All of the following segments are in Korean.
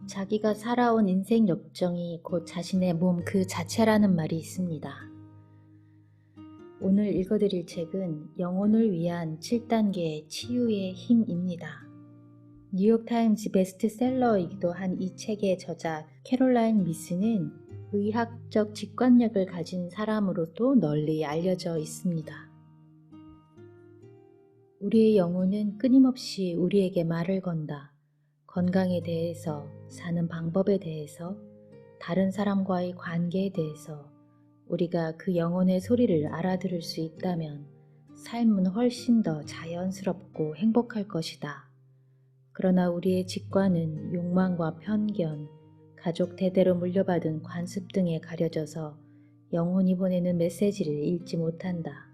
자기가 살아온 인생 역정이 곧 자신의 몸 그 자체라는 말이 있습니다. 오늘 읽어드릴 책은 영혼을 위한 7단계 치유의 힘입니다. 뉴욕타임즈 베스트셀러이기도 한 이 책의 저자 캐롤라인 미스는 의학적 직관력을 가진 사람으로도 널리 알려져 있습니다. 우리의 영혼은 끊임없이 우리에게 말을 건다. 건강에 대해서, 사는 방법에 대해서, 다른 사람과의 관계에 대해서 우리가 그 영혼의 소리를 알아들을 수 있다면 삶은 훨씬 더 자연스럽고 행복할 것이다. 그러나 우리의 직관은 욕망과 편견, 가족 대대로 물려받은 관습 등에 가려져서 영혼이 보내는 메시지를 읽지 못한다.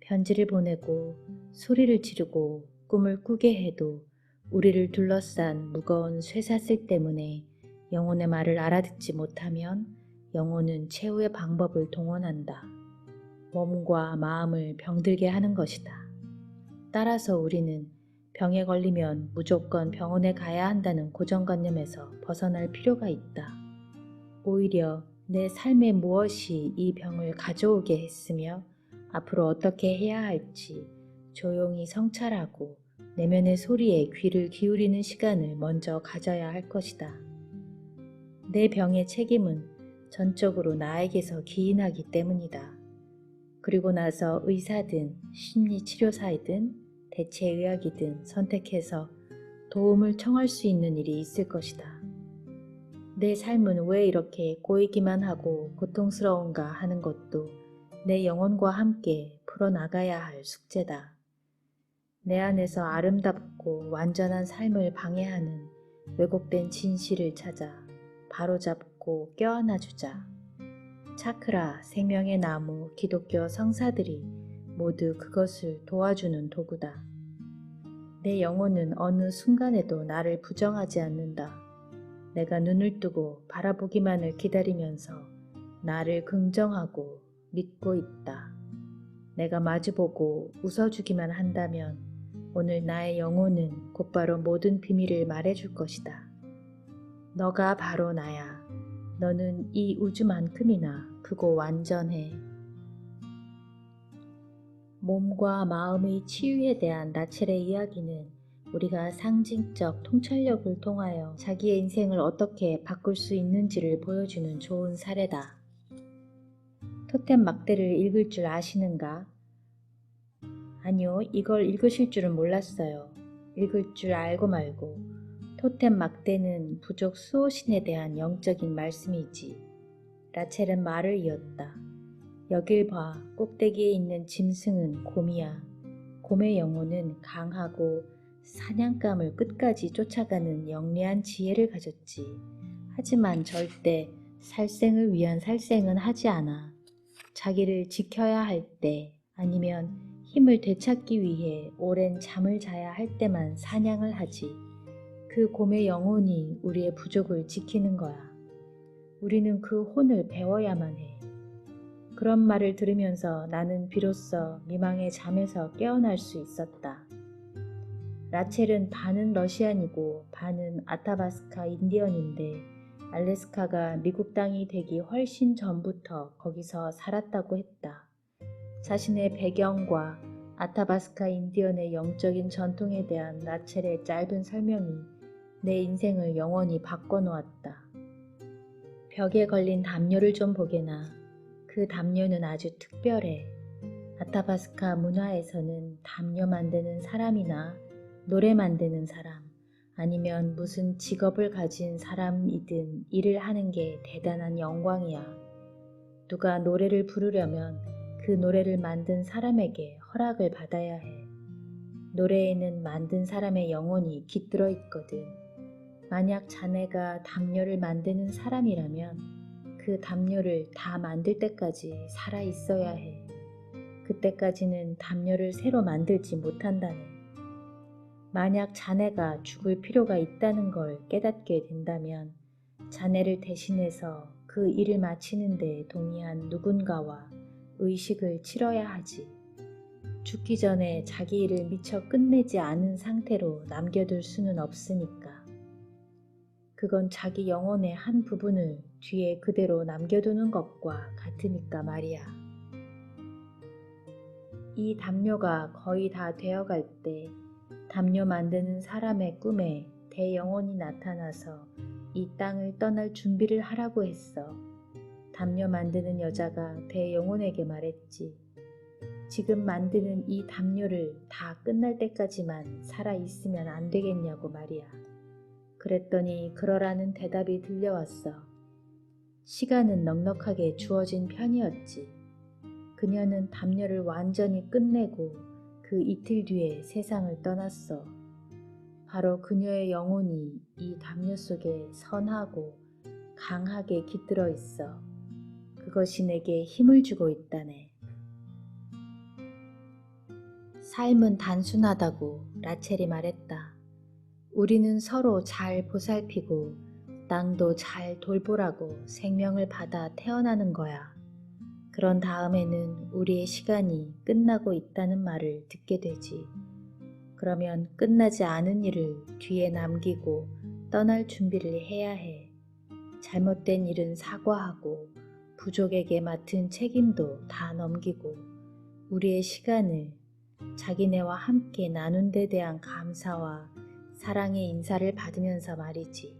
편지를 보내고 소리를 지르고 꿈을 꾸게 해도 우리를 둘러싼 무거운 쇠사슬 때문에 영혼의 말을 알아듣지 못하면 영혼은 최후의 방법을 동원한다. 몸과 마음을 병들게 하는 것이다. 따라서 우리는 병에 걸리면 무조건 병원에 가야 한다는 고정관념에서 벗어날 필요가 있다. 오히려 내 삶에 무엇이 이 병을 가져오게 했으며 앞으로 어떻게 해야 할지 조용히 성찰하고 내면의 소리에 귀를 기울이는 시간을 먼저 가져야 할 것이다. 내 병의 책임은 전적으로 나에게서 기인하기 때문이다. 그리고 나서 의사든 심리치료사이든 대체의학이든 선택해서 도움을 청할 수 있는 일이 있을 것이다. 내 삶은 왜 이렇게 꼬이기만 하고 고통스러운가 하는 것도 내 영혼과 함께 풀어나가야 할 숙제다. 내 안에서 아름답고 완전한 삶을 방해하는 왜곡된 진실을 찾아 바로잡고 껴안아주자. 차크라, 생명의 나무, 기독교 성사들이 모두 그것을 도와주는 도구다. 내 영혼은 어느 순간에도 나를 부정하지 않는다. 내가 눈을 뜨고 바라보기만을 기다리면서 나를 긍정하고 믿고 있다. 내가 마주보고 웃어주기만 한다면 오늘 나의 영혼은 곧바로 모든 비밀을 말해줄 것이다. 너가 바로 나야. 너는 이 우주만큼이나 크고 완전해. 몸과 마음의 치유에 대한 라첼의 이야기는 우리가 상징적 통찰력을 통하여 자기의 인생을 어떻게 바꿀 수 있는지를 보여주는 좋은 사례다. 토템 막대를 읽을 줄 아시는가? 아니요, 이걸 읽으실 줄은 몰랐어요. 읽을 줄 알고 말고. 토템 막대는 부족 수호신에 대한 영적인 말씀이지. 라첼은 말을 이었다. 여길 봐, 꼭대기에 있는 짐승은 곰이야. 곰의 영혼은 강하고 사냥감을 끝까지 쫓아가는 영리한 지혜를 가졌지. 하지만 절대 살생을 위한 살생은 하지 않아. 자기를 지켜야 할 때 아니면 힘을 되찾기 위해 오랜 잠을 자야 할 때만 사냥을 하지. 그 곰의 영혼이 우리의 부족을 지키는 거야. 우리는 그 혼을 배워야만 해. 그런 말을 들으면서 나는 비로소 미망의 잠에서 깨어날 수 있었다. 라첼은 반은 러시안이고 반은 아타바스카 인디언인데 알래스카가 미국 땅이 되기 훨씬 전부터 거기서 살았다고 했다. 자신의 배경과 아타바스카 인디언의 영적인 전통에 대한 라첼의 짧은 설명이 내 인생을 영원히 바꿔놓았다. 벽에 걸린 담요를 좀 보게나. 그 담요는 아주 특별해. 아타바스카 문화에서는 담요 만드는 사람이나 노래 만드는 사람 아니면 무슨 직업을 가진 사람이든 일을 하는 게 대단한 영광이야. 누가 노래를 부르려면 그 노래를 만든 사람에게 허락을 받아야 해. 노래에는 만든 사람의 영혼이 깃들어 있거든. 만약 자네가 담요를 만드는 사람이라면 그 담요를 다 만들 때까지 살아 있어야 해. 그때까지는 담요를 새로 만들지 못한다네. 만약 자네가 죽을 필요가 있다는 걸 깨닫게 된다면 자네를 대신해서 그 일을 마치는 데 동의한 누군가와 의식을 치러야 하지. 죽기 전에 자기 일을 미처 끝내지 않은 상태로 남겨둘 수는 없으니까. 그건 자기 영혼의 한 부분을 뒤에 그대로 남겨두는 것과 같으니까 말이야. 이 담요가 거의 다 되어갈 때 담요 만드는 사람의 꿈에 대영혼이 나타나서 이 땅을 떠날 준비를 하라고 했어. 담요 만드는 여자가 대영혼에게 말했지. 지금 만드는 이 담요를 다 끝날 때까지만 살아있으면 안 되겠냐고 말이야. 그랬더니 그러라는 대답이 들려왔어. 시간은 넉넉하게 주어진 편이었지. 그녀는 담요를 완전히 끝내고 그 이틀 뒤에 세상을 떠났어. 바로 그녀의 영혼이 이 담요 속에 선하고 강하게 깃들어 있어. 그것이 내게 힘을 주고 있다네. 삶은 단순하다고 라첼이 말했다. 우리는 서로 잘 보살피고 땅도 잘 돌보라고 생명을 받아 태어나는 거야. 그런 다음에는 우리의 시간이 끝나고 있다는 말을 듣게 되지. 그러면 끝나지 않은 일을 뒤에 남기고 떠날 준비를 해야 해. 잘못된 일은 사과하고 부족에게 맡은 책임도 다 넘기고 우리의 시간을 자기네와 함께 나눈 데 대한 감사와 사랑의 인사를 받으면서 말이지.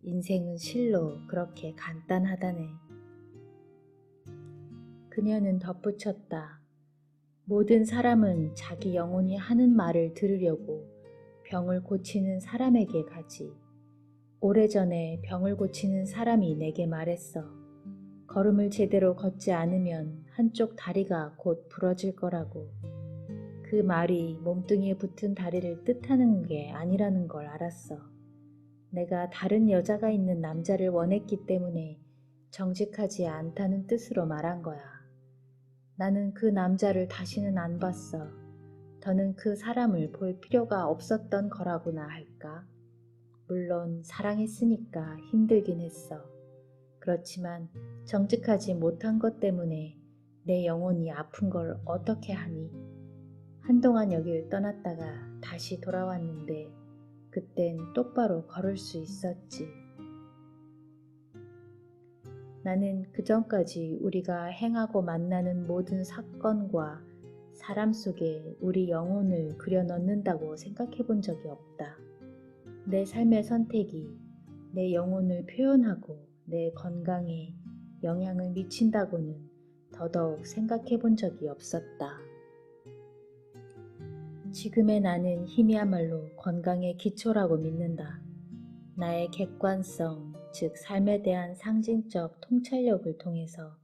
인생은 실로 그렇게 간단하다네. 그녀는 덧붙였다. 모든 사람은 자기 영혼이 하는 말을 들으려고 병을 고치는 사람에게 가지. 오래전에 병을 고치는 사람이 내게 말했어. 걸음을 제대로 걷지 않으면 한쪽 다리가 곧 부러질 거라고. 그 말이 몸뚱이에 붙은 다리를 뜻하는 게 아니라는 걸 알았어. 내가 다른 여자가 있는 남자를 원했기 때문에 정직하지 않다는 뜻으로 말한 거야. 나는 그 남자를 다시는 안 봤어. 더는 그 사람을 볼 필요가 없었던 거라고나 할까? 물론 사랑했으니까 힘들긴 했어. 그렇지만 정직하지 못한 것 때문에 내 영혼이 아픈 걸 어떻게 하니? 한동안 여길 떠났다가 다시 돌아왔는데 그땐 똑바로 걸을 수 있었지. 나는 그전까지 우리가 행하고 만나는 모든 사건과 사람 속에 우리 영혼을 그려넣는다고 생각해 본 적이 없다. 내 삶의 선택이 내 영혼을 표현하고 내 건강에 영향을 미친다고는 더더욱 생각해 본 적이 없었다. 지금의 나는 힘이야말로 건강의 기초라고 믿는다. 나의 객관성, 즉 삶에 대한 상징적 통찰력을 통해서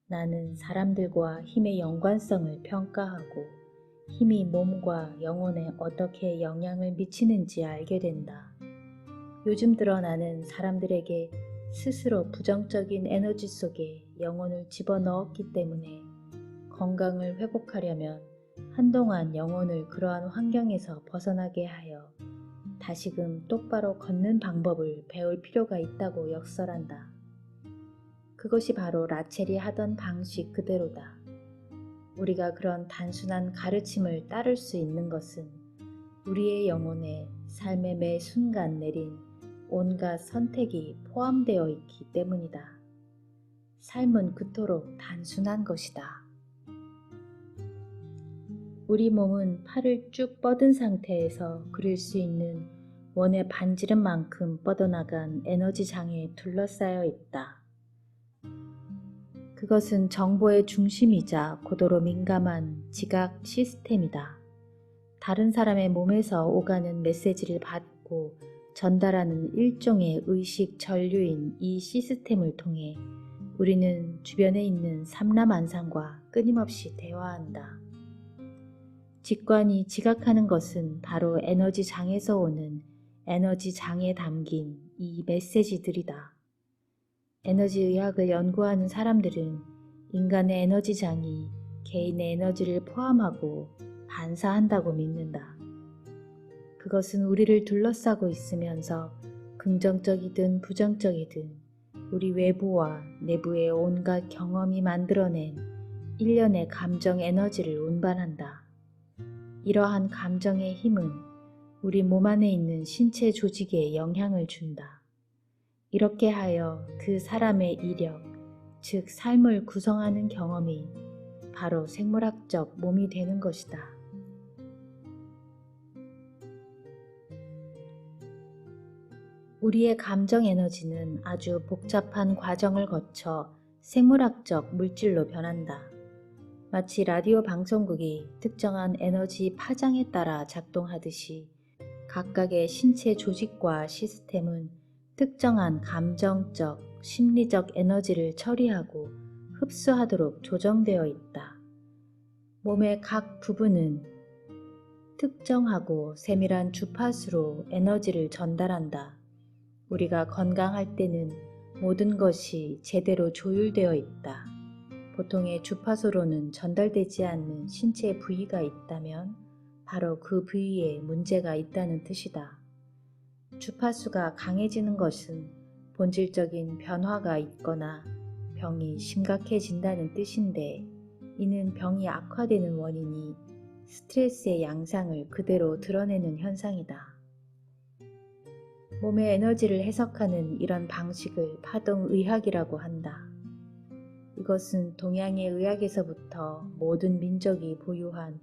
나는 사람들과 힘의 연관성을 평가하고 힘이 몸과 영혼에 어떻게 영향을 미치는지 알게 된다. 요즘 들어 나는 사람들에게 스스로 부정적인 에너지 속에 영혼을 집어넣었기 때문에 건강을 회복하려면 한동안 영혼을 그러한 환경에서 벗어나게 하여 다시금 똑바로 걷는 방법을 배울 필요가 있다고 역설한다. 그것이 바로 라첼이 하던 방식 그대로다. 우리가 그런 단순한 가르침을 따를 수 있는 것은 우리의 영혼에 삶의 매 순간 내린 온갖 선택이 포함되어 있기 때문이다. 삶은 그토록 단순한 것이다. 우리 몸은 팔을 쭉 뻗은 상태에서 그릴 수 있는 원의 반지름만큼 뻗어나간 에너지장에 둘러싸여 있다. 그것은 정보의 중심이자 고도로 민감한 지각 시스템이다. 다른 사람의 몸에서 오가는 메시지를 받고 전달하는 일종의 의식 전류인 이 시스템을 통해 우리는 주변에 있는 삼라만상과 끊임없이 대화한다. 직관이 지각하는 것은 바로 에너지장에서 오는 에너지장에 담긴 이 메시지들이다. 에너지의학을 연구하는 사람들은 인간의 에너지장이 개인의 에너지를 포함하고 반사한다고 믿는다. 그것은 우리를 둘러싸고 있으면서 긍정적이든 부정적이든 우리 외부와 내부의 온갖 경험이 만들어낸 일련의 감정 에너지를 운반한다. 이러한 감정의 힘은 우리 몸 안에 있는 신체 조직에 영향을 준다. 이렇게 하여 그 사람의 이력, 즉 삶을 구성하는 경험이 바로 생물학적 몸이 되는 것이다. 우리의 감정 에너지는 아주 복잡한 과정을 거쳐 생물학적 물질로 변한다. 마치 라디오 방송국이 특정한 에너지 파장에 따라 작동하듯이 각각의 신체 조직과 시스템은 특정한 감정적, 심리적 에너지를 처리하고 흡수하도록 조정되어 있다. 몸의 각 부분은 특정하고 세밀한 주파수로 에너지를 전달한다. 우리가 건강할 때는 모든 것이 제대로 조율되어 있다. 보통의 주파수로는 전달되지 않는 신체 부위가 있다면 바로 그 부위에 문제가 있다는 뜻이다. 주파수가 강해지는 것은 본질적인 변화가 있거나 병이 심각해진다는 뜻인데, 이는 병이 악화되는 원인이 스트레스의 양상을 그대로 드러내는 현상이다. 몸의 에너지를 해석하는 이런 방식을 파동의학이라고 한다. 이것은 동양의 의학에서부터 모든 민족이 보유한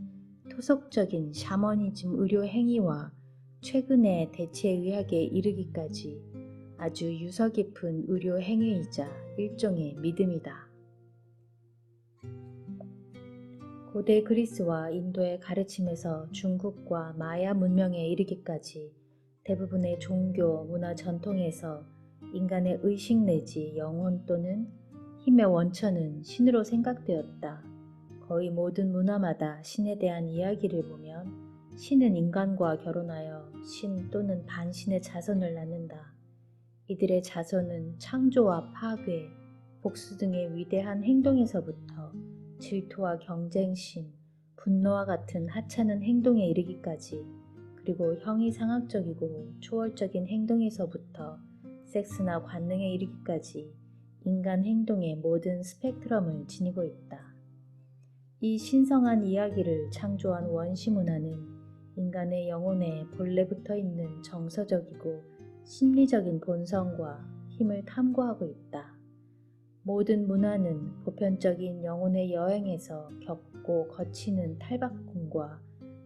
토속적인 샤머니즘 의료 행위와 최근의 대체의학에 이르기까지 아주 유서 깊은 의료 행위이자 일종의 믿음이다. 고대 그리스와 인도의 가르침에서 중국과 마야 문명에 이르기까지 대부분의 종교, 문화 전통에서 인간의 의식 내지 영혼 또는 힘의 원천은 신으로 생각되었다. 거의 모든 문화마다 신에 대한 이야기를 보면 신은 인간과 결혼하여 신 또는 반신의 자손을 낳는다. 이들의 자손은 창조와 파괴, 복수 등의 위대한 행동에서부터 질투와 경쟁심, 분노와 같은 하찮은 행동에 이르기까지, 그리고 형이상학적이고 초월적인 행동에서부터 섹스나 관능에 이르기까지 인간 행동의 모든 스펙트럼을 지니고 있다. 이 신성한 이야기를 창조한 원시 문화는 인간의 영혼에 본래 붙어 있는 정서적이고 심리적인 본성과 힘을 탐구하고 있다. 모든 문화는 보편적인 영혼의 여행에서 겪고 거치는 탈바꿈과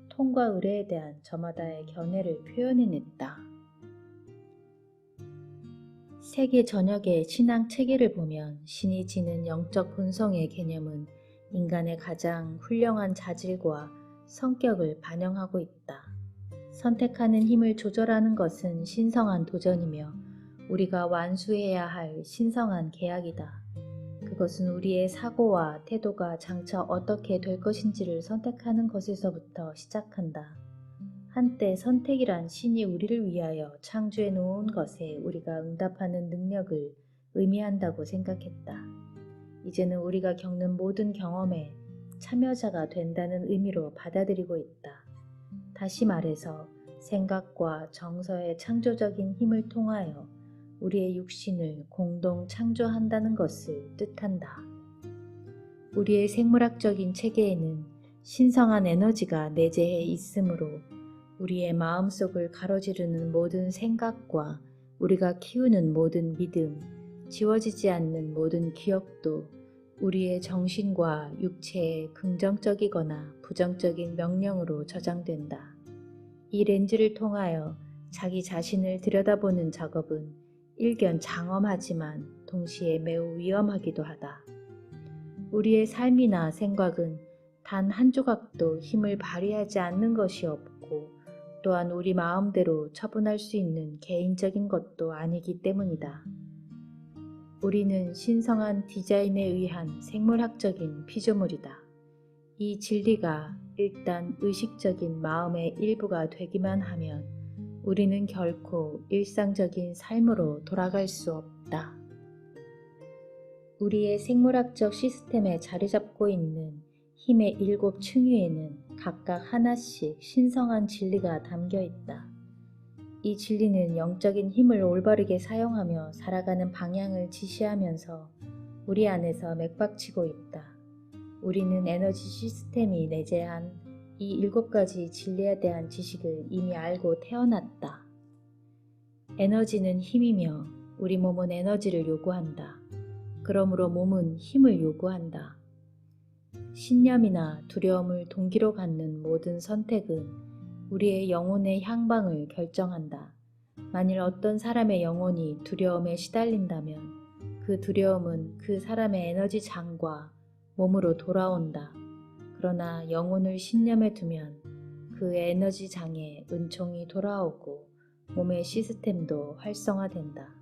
통과 의례에 대한 저마다의 견해를 표현해냈다. 세계 전역의 신앙 체계를 보면 신이 지닌 영적 본성의 개념은 인간의 가장 훌륭한 자질과 성격을 반영하고 있다. 선택하는 힘을 조절하는 것은 신성한 도전이며 우리가 완수해야 할 신성한 계약이다. 그것은 우리의 사고와 태도가 장차 어떻게 될 것인지를 선택하는 것에서부터 시작한다. 한때 선택이란 신이 우리를 위하여 창조해 놓은 것에 우리가 응답하는 능력을 의미한다고 생각했다. 이제는 우리가 겪는 모든 경험에 참여자가 된다는 의미로 받아들이고 있다. 다시 말해서 생각과 정서의 창조적인 힘을 통하여 우리의 육신을 공동 창조한다는 것을 뜻한다. 우리의 생물학적인 체계에는 신성한 에너지가 내재해 있으므로 우리의 마음속을 가로지르는 모든 생각과 우리가 키우는 모든 믿음, 지워지지 않는 모든 기억도 우리의 정신과 육체에 긍정적이거나 부정적인 명령으로 저장된다. 이 렌즈를 통하여 자기 자신을 들여다보는 작업은 일견장엄하지만 동시에 매우 위험하기도 하다. 우리의 삶이나 생각은 단 한 조각도 힘을 발휘하지 않는 것이 없고 또한 우리 마음대로 처분할 수 있는 개인적인 것도 아니기 때문이다. 우리는 신성한 디자인에 의한 생물학적인 피조물이다. 이 진리가 일단 의식적인 마음의 일부가 되기만 하면 우리는 결코 일상적인 삶으로 돌아갈 수 없다. 우리의 생물학적 시스템에 자리 잡고 있는 힘의 7 층위에는 각각 하나씩 신성한 진리가 담겨 있다. 이 진리는 영적인 힘을 올바르게 사용하며 살아가는 방향을 지시하면서 우리 안에서 맥박치고 있다. 우리는 에너지 시스템이 내재한 이 7가지 진리에 대한 지식을 이미 알고 태어났다. 에너지는 힘이며 우리 몸은 에너지를 요구한다. 그러므로 몸은 힘을 요구한다. 신념이나 두려움을 동기로 갖는 모든 선택은 우리의 영혼의 향방을 결정한다. 만일 어떤 사람의 영혼이 두려움에 시달린다면 그 두려움은 그 사람의 에너지 장과 몸으로 돌아온다. 그러나 영혼을 신념에 두면 그 에너지 장에 은총이 돌아오고 몸의 시스템도 활성화된다.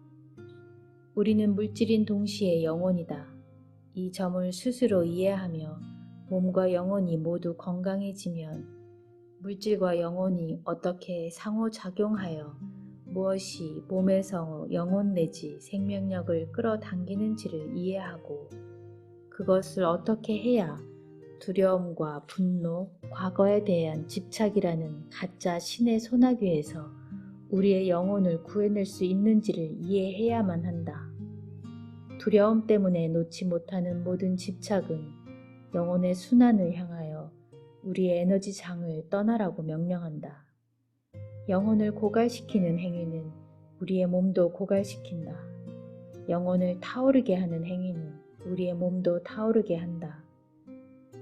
우리는 물질인 동시에 영혼이다. 이 점을 스스로 이해하며 몸과 영혼이 모두 건강해지면 물질과 영혼이 어떻게 상호작용하여 무엇이 몸에서 영혼 내지 생명력을 끌어당기는지를 이해하고 그것을 어떻게 해야 두려움과 분노, 과거에 대한 집착이라는 가짜 신의 소나귀에서 우리의 영혼을 구해낼 수 있는지를 이해해야만 한다. 두려움 때문에 놓지 못하는 모든 집착은 영혼의 순환을 향하여 우리의 에너지 장을 떠나라고 명령한다. 영혼을 고갈시키는 행위는 우리의 몸도 고갈시킨다. 영혼을 타오르게 하는 행위는 우리의 몸도 타오르게 한다.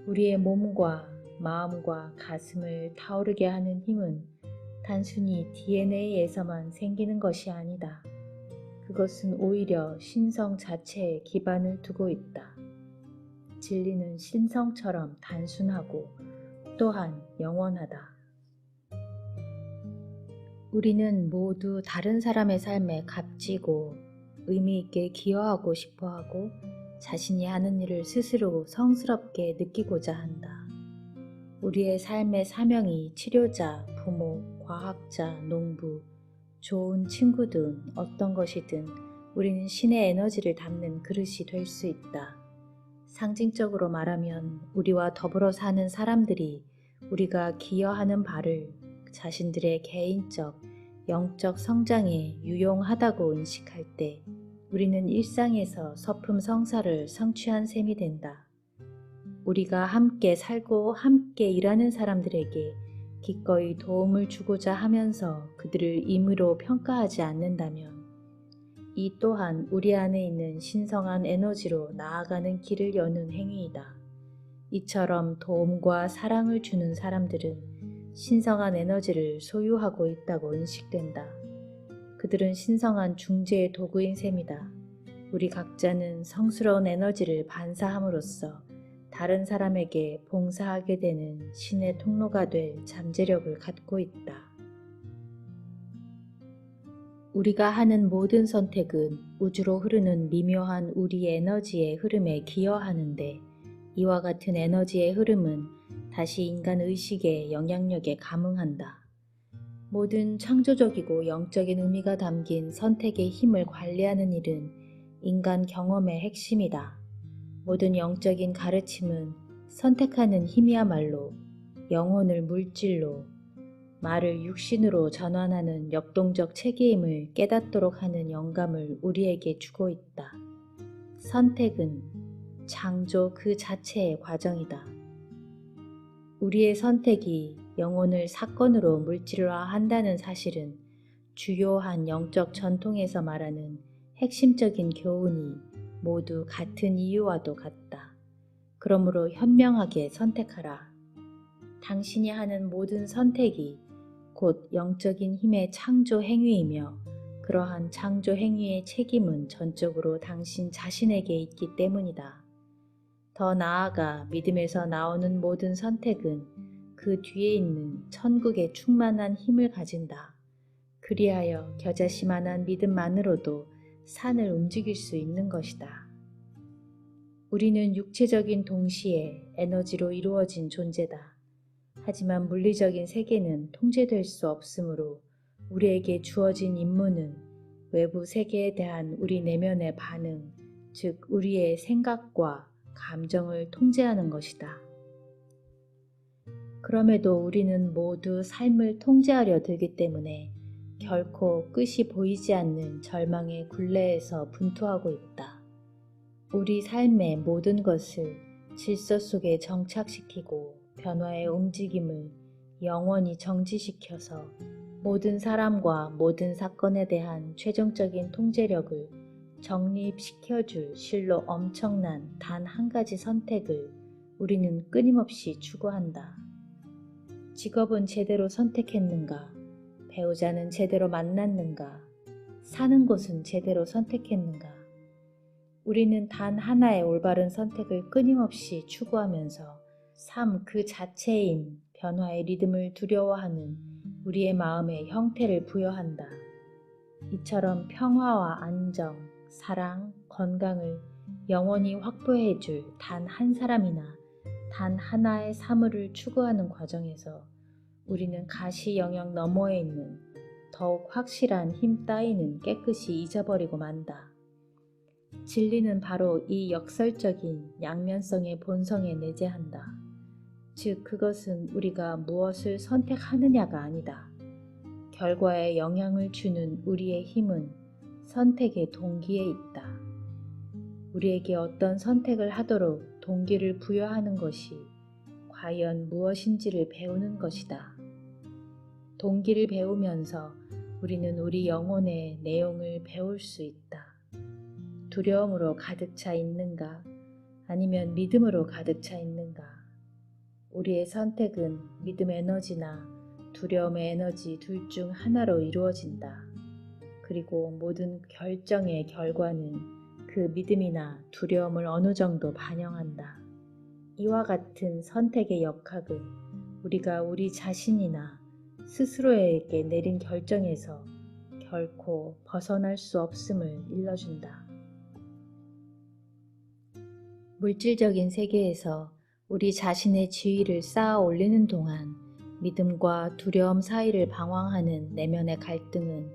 우리의 몸과 마음과 가슴을 타오르게 하는 힘은 단순히 DNA에서만 생기는 것이 아니다. 그것은 오히려 신성 자체에 기반을 두고 있다. 진리는 신성처럼 단순하고 또한 영원하다. 우리는 모두 다른 사람의 삶에 값지고 의미 있게 기여하고 싶어하고 자신이 하는 일을 스스로 성스럽게 느끼고자 한다. 우리의 삶의 사명이 치료자, 부모, 과학자, 농부, 좋은 친구 등 어떤 것이든 우리는 신의 에너지를 담는 그릇이 될 수 있다. 상징적으로 말하면 우리와 더불어 사는 사람들이 우리가 기여하는 바를 자신들의 개인적, 영적 성장에 유용하다고 인식할 때 우리는 일상에서 서품성사를 성취한 셈이 된다. 우리가 함께 살고 함께 일하는 사람들에게 기꺼이 도움을 주고자 하면서 그들을 임의로 평가하지 않는다면 이 또한 우리 안에 있는 신성한 에너지로 나아가는 길을 여는 행위이다. 이처럼 도움과 사랑을 주는 사람들은 신성한 에너지를 소유하고 있다고 인식된다. 그들은 신성한 중재의 도구인 셈이다. 우리 각자는 성스러운 에너지를 반사함으로써 다른 사람에게 봉사하게 되는 신의 통로가 될 잠재력을 갖고 있다. 우리가 하는 모든 선택은 우주로 흐르는 미묘한 우리의 에너지의 흐름에 기여하는데 이와 같은 에너지의 흐름은 다시 인간 의식의 영향력에 감응한다. 모든 창조적이고 영적인 의미가 담긴 선택의 힘을 관리하는 일은 인간 경험의 핵심이다. 모든 영적인 가르침은 선택하는 힘이야말로 영혼을 물질로, 말을 육신으로 전환하는 역동적 체계임을 깨닫도록 하는 영감을 우리에게 주고 있다. 선택은 창조 그 자체의 과정이다. 우리의 선택이 영혼을 사건으로 물질화한다는 사실은 주요한 영적 전통에서 말하는 핵심적인 교훈이 모두 같은 이유와도 같다. 그러므로 현명하게 선택하라. 당신이 하는 모든 선택이 곧 영적인 힘의 창조 행위이며 그러한 창조 행위의 책임은 전적으로 당신 자신에게 있기 때문이다. 더 나아가 믿음에서 나오는 모든 선택은 그 뒤에 있는 천국의 충만한 힘을 가진다. 그리하여 겨자씨만한 믿음만으로도 산을 움직일 수 있는 것이다. 우리는 육체적인 동시에 에너지로 이루어진 존재다. 하지만 물리적인 세계는 통제될 수 없으므로 우리에게 주어진 임무는 외부 세계에 대한 우리 내면의 반응, 즉 우리의 생각과 감정을 통제하는 것이다. 그럼에도 우리는 모두 삶을 통제하려 들기 때문에 결코 끝이 보이지 않는 절망의 굴레에서 분투하고 있다. 우리 삶의 모든 것을 질서 속에 정착시키고 변화의 움직임을 영원히 정지시켜서 모든 사람과 모든 사건에 대한 최종적인 통제력을 정립시켜줄 실로 엄청난 단 한 가지 선택을 우리는 끊임없이 추구한다. 직업은 제대로 선택했는가? 배우자는 제대로 만났는가? 사는 곳은 제대로 선택했는가? 우리는 단 하나의 올바른 선택을 끊임없이 추구하면서 삶 그 자체인 변화의 리듬을 두려워하는 우리의 마음에 형태를 부여한다. 이처럼 평화와 안정, 사랑, 건강을 영원히 확보해줄 단 한 사람이나 단 하나의 사물을 추구하는 과정에서 우리는 가시 영역 너머에 있는 더욱 확실한 힘 따위는 깨끗이 잊어버리고 만다. 진리는 바로 이 역설적인 양면성의 본성에 내재한다. 즉, 그것은 우리가 무엇을 선택하느냐가 아니다. 결과에 영향을 주는 우리의 힘은 선택의 동기에 있다. 우리에게 어떤 선택을 하도록 동기를 부여하는 것이 과연 무엇인지를 배우는 것이다. 동기를 배우면서 우리는 우리 영혼의 내용을 배울 수 있다. 두려움으로 가득 차 있는가? 아니면 믿음으로 가득 차 있는가? 우리의 선택은 믿음 에너지나 두려움의 에너지 둘 중 하나로 이루어진다. 그리고 모든 결정의 결과는 그 믿음이나 두려움을 어느 정도 반영한다. 이와 같은 선택의 역학은 우리가 우리 자신이나 스스로에게 내린 결정에서 결코 벗어날 수 없음을 일러준다. 물질적인 세계에서 우리 자신의 지위를 쌓아 올리는 동안 믿음과 두려움 사이를 방황하는 내면의 갈등은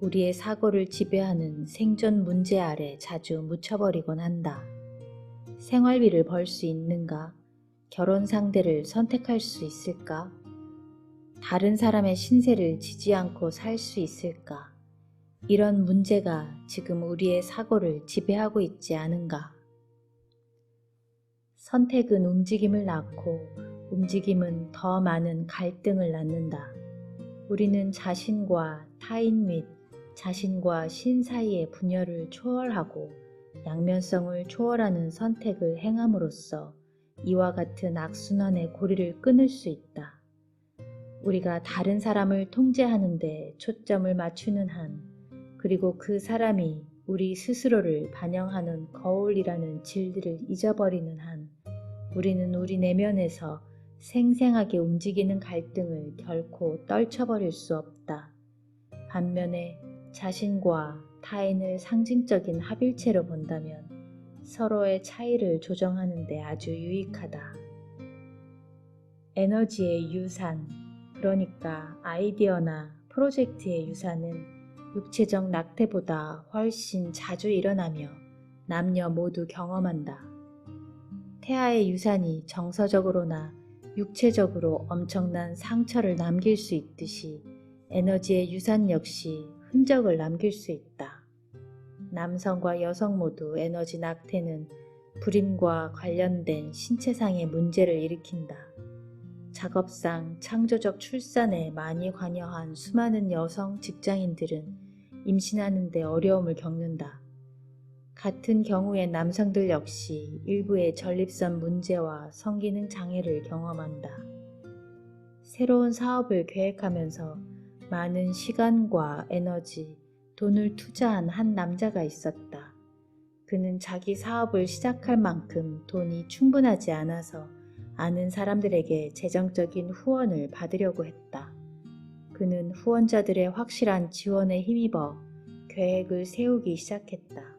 우리의 사고를 지배하는 생존 문제 아래 자주 묻혀버리곤 한다. 생활비를 벌 수 있는가? 결혼 상대를 선택할 수 있을까? 다른 사람의 신세를 지지 않고 살 수 있을까? 이런 문제가 지금 우리의 사고를 지배하고 있지 않은가? 선택은 움직임을 낳고 움직임은 더 많은 갈등을 낳는다. 우리는 자신과 타인 및 자신과 신 사이의 분열을 초월하고 양면성을 초월하는 선택을 행함으로써 이와 같은 악순환의 고리를 끊을 수 있다. 우리가 다른 사람을 통제하는 데 초점을 맞추는 한, 그리고 그 사람이 우리 스스로를 반영하는 거울이라는 진리를 잊어버리는 한, 우리는 우리 내면에서 생생하게 움직이는 갈등을 결코 떨쳐버릴 수 없다. 반면에 자신과 타인을 상징적인 합일체로 본다면 서로의 차이를 조정하는 데 아주 유익하다. 에너지의 유산, 그러니까 아이디어나 프로젝트의 유산은 육체적 낙태보다 훨씬 자주 일어나며 남녀 모두 경험한다. 태아의 유산이 정서적으로나 육체적으로 엄청난 상처를 남길 수 있듯이 에너지의 유산 역시 흔적을 남길 수 있다. 남성과 여성 모두 에너지 낙태는 불임과 관련된 신체상의 문제를 일으킨다. 작업상 창조적 출산에 많이 관여한 수많은 여성 직장인들은 임신하는 데 어려움을 겪는다. 같은 경우에 남성들 역시 일부의 전립선 문제와 성기능 장애를 경험한다. 새로운 사업을 계획하면서 많은 시간과 에너지, 돈을 투자한 한 남자가 있었다. 그는 자기 사업을 시작할 만큼 돈이 충분하지 않아서 아는 사람들에게 재정적인 후원을 받으려고 했다. 그는 후원자들의 확실한 지원에 힘입어 계획을 세우기 시작했다.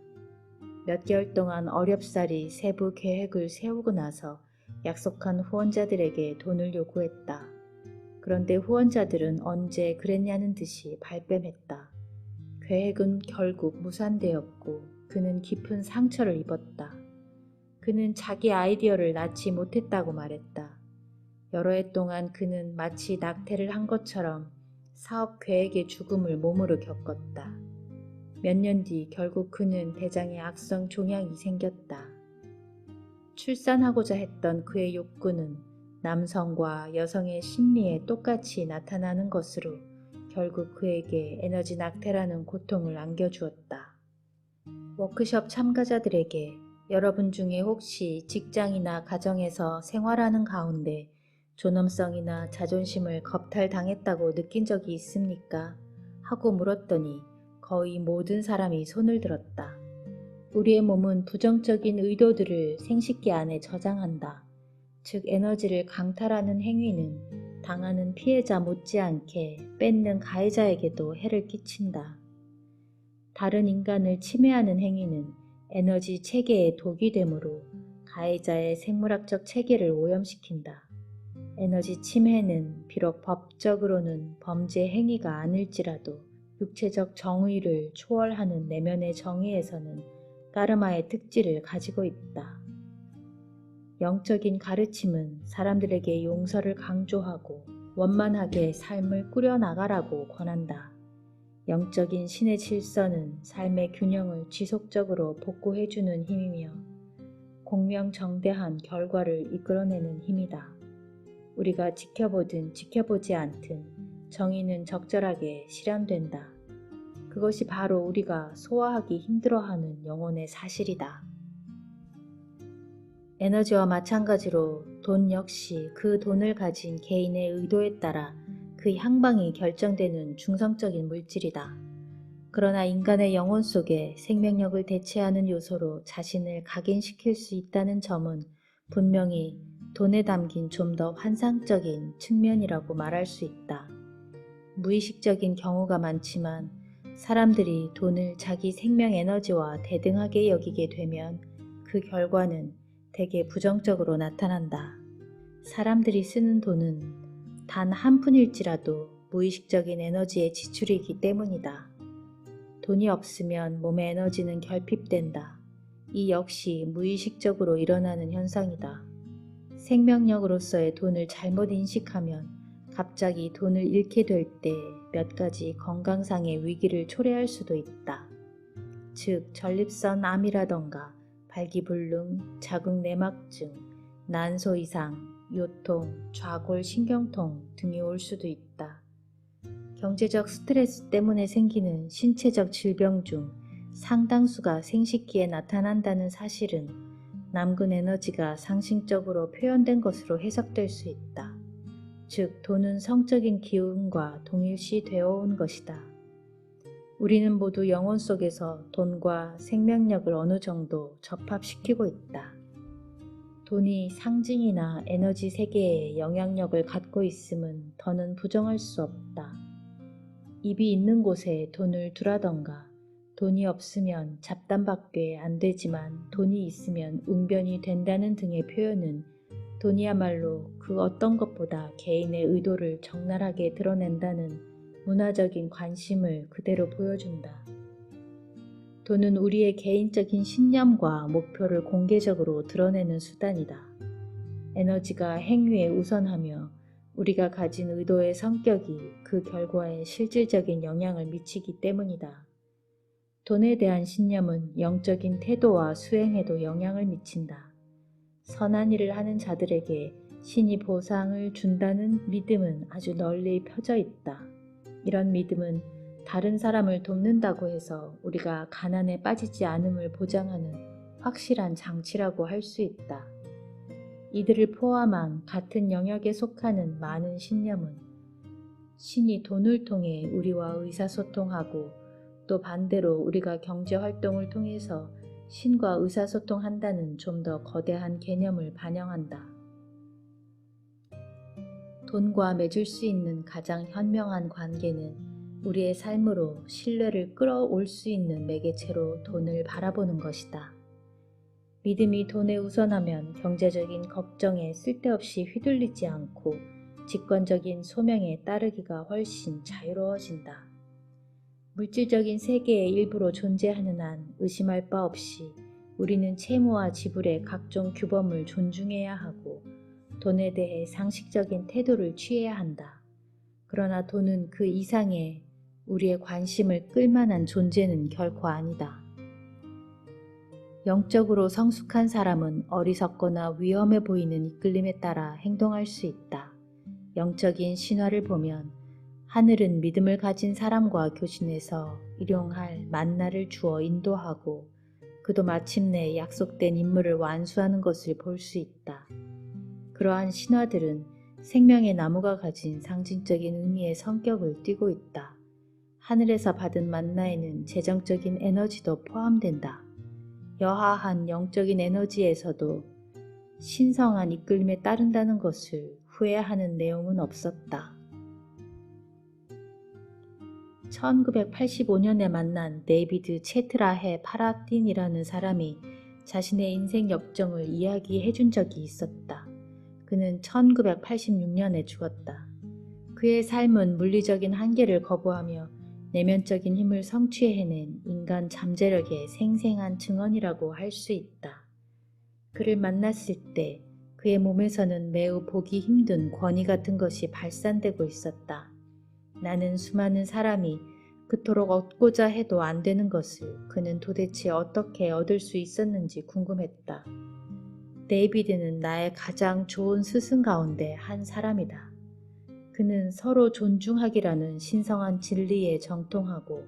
몇 개월 동안 어렵사리 세부 계획을 세우고 나서 약속한 후원자들에게 돈을 요구했다. 그런데 후원자들은 언제 그랬냐는 듯이 발뺌했다. 계획은 결국 무산되었고 그는 깊은 상처를 입었다. 그는 자기 아이디어를 낳지 못했다고 말했다. 여러 해 동안 그는 마치 낙태를 한 것처럼 사업 계획의 죽음을 몸으로 겪었다. 몇 년 뒤 결국 그는 대장에 악성 종양이 생겼다. 출산하고자 했던 그의 욕구는 남성과 여성의 심리에 똑같이 나타나는 것으로 결국 그에게 에너지 낙태라는 고통을 안겨주었다. 워크숍 참가자들에게 여러분 중에 혹시 직장이나 가정에서 생활하는 가운데 존엄성이나 자존심을 겁탈당했다고 느낀 적이 있습니까? 하고 물었더니 거의 모든 사람이 손을 들었다. 우리의 몸은 부정적인 의도들을 생식기 안에 저장한다. 즉 에너지를 강탈하는 행위는 당하는 피해자 못지않게 뺏는 가해자에게도 해를 끼친다. 다른 인간을 침해하는 행위는 에너지 체계의 독이 되므로 가해자의 생물학적 체계를 오염시킨다. 에너지 침해는 비록 법적으로는 범죄 행위가 아닐지라도 육체적 정의를 초월하는 내면의 정의에서는 까르마의 특질을 가지고 있다. 영적인 가르침은 사람들에게 용서를 강조하고 원만하게 삶을 꾸려나가라고 권한다. 영적인 신의 질서는 삶의 균형을 지속적으로 복구해주는 힘이며 공명정대한 결과를 이끌어내는 힘이다. 우리가 지켜보든 지켜보지 않든 정의는 적절하게 실현된다. 그것이 바로 우리가 소화하기 힘들어하는 영혼의 사실이다. 에너지와 마찬가지로 돈 역시 그 돈을 가진 개인의 의도에 따라 그 향방이 결정되는 중성적인 물질이다. 그러나 인간의 영혼 속에 생명력을 대체하는 요소로 자신을 각인시킬 수 있다는 점은 분명히 돈에 담긴 좀 더 환상적인 측면이라고 말할 수 있다. 무의식적인 경우가 많지만 사람들이 돈을 자기 생명 에너지와 대등하게 여기게 되면 그 결과는 대개 부정적으로 나타난다. 사람들이 쓰는 돈은 단 한 푼일지라도 무의식적인 에너지의 지출이기 때문이다. 돈이 없으면 몸의 에너지는 결핍된다. 이 역시 무의식적으로 일어나는 현상이다. 생명력으로서의 돈을 잘못 인식하면 갑자기 돈을 잃게 될 때 몇 가지 건강상의 위기를 초래할 수도 있다. 즉 전립선 암이라던가 발기불능, 자궁내막증, 난소 이상, 요통, 좌골 신경통 등이 올 수도 있다. 경제적 스트레스 때문에 생기는 신체적 질병 중 상당수가 생식기에 나타난다는 사실은 남근 에너지가 상징적으로 표현된 것으로 해석될 수 있다. 즉 돈은 성적인 기운과 동일시 되어 온 것이다. 우리는 모두 영혼 속에서 돈과 생명력을 어느 정도 접합시키고 있다. 돈이 상징이나 에너지 세계에 영향력을 갖고 있음은 더는 부정할 수 없다. 입이 있는 곳에 돈을 두라던가 돈이 없으면 잡담밖에 안 되지만 돈이 있으면 웅변이 된다는 등의 표현은 돈이야말로 그 어떤 것보다 개인의 의도를 적나라하게 드러낸다는 문화적인 관심을 그대로 보여준다. 돈은 우리의 개인적인 신념과 목표를 공개적으로 드러내는 수단이다. 에너지가 행위에 우선하며 우리가 가진 의도의 성격이 그 결과에 실질적인 영향을 미치기 때문이다. 돈에 대한 신념은 영적인 태도와 수행에도 영향을 미친다. 선한 일을 하는 자들에게 신이 보상을 준다는 믿음은 아주 널리 펴져 있다. 이런 믿음은 다른 사람을 돕는다고 해서 우리가 가난에 빠지지 않음을 보장하는 확실한 장치라고 할 수 있다. 이들을 포함한 같은 영역에 속하는 많은 신념은 신이 돈을 통해 우리와 의사소통하고 또 반대로 우리가 경제활동을 통해서 신과 의사소통한다는 좀 더 거대한 개념을 반영한다. 돈과 맺을 수 있는 가장 현명한 관계는 우리의 삶으로 신뢰를 끌어올 수 있는 매개체로 돈을 바라보는 것이다. 믿음이 돈에 우선하면 경제적인 걱정에 쓸데없이 휘둘리지 않고 직관적인 소명에 따르기가 훨씬 자유로워진다. 물질적인 세계의 일부로 존재하는 한 의심할 바 없이 우리는 채무와 지불의 각종 규범을 존중해야 하고 돈에 대해 상식적인 태도를 취해야 한다. 그러나 돈은 그 이상의 우리의 관심을 끌만한 존재는 결코 아니다. 영적으로 성숙한 사람은 어리석거나 위험해 보이는 이끌림에 따라 행동할 수 있다. 영적인 신화를 보면 하늘은 믿음을 가진 사람과 교신해서 일용할 만나를 주어 인도하고 그도 마침내 약속된 임무를 완수하는 것을 볼 수 있다. 그러한 신화들은 생명의 나무가 가진 상징적인 의미의 성격을 띠고 있다. 하늘에서 받은 만나에는 재정적인 에너지도 포함된다. 여하한 영적인 에너지에서도 신성한 이끌림에 따른다는 것을 후회하는 내용은 없었다. 1985년에 만난 데이비드 체트라해 파라딘이라는 사람이 자신의 인생 역정을 이야기해 준 적이 있었다. 그는 1986년에 죽었다. 그의 삶은 물리적인 한계를 거부하며 내면적인 힘을 성취해낸 인간 잠재력의 생생한 증언이라고 할 수 있다. 그를 만났을 때 그의 몸에서는 매우 보기 힘든 권위 같은 것이 발산되고 있었다. 나는 수많은 사람이 그토록 얻고자 해도 안 되는 것을 그는 도대체 어떻게 얻을 수 있었는지 궁금했다. 데이비드는 나의 가장 좋은 스승 가운데 한 사람이다. 그는 서로 존중하기라는 신성한 진리에 정통하고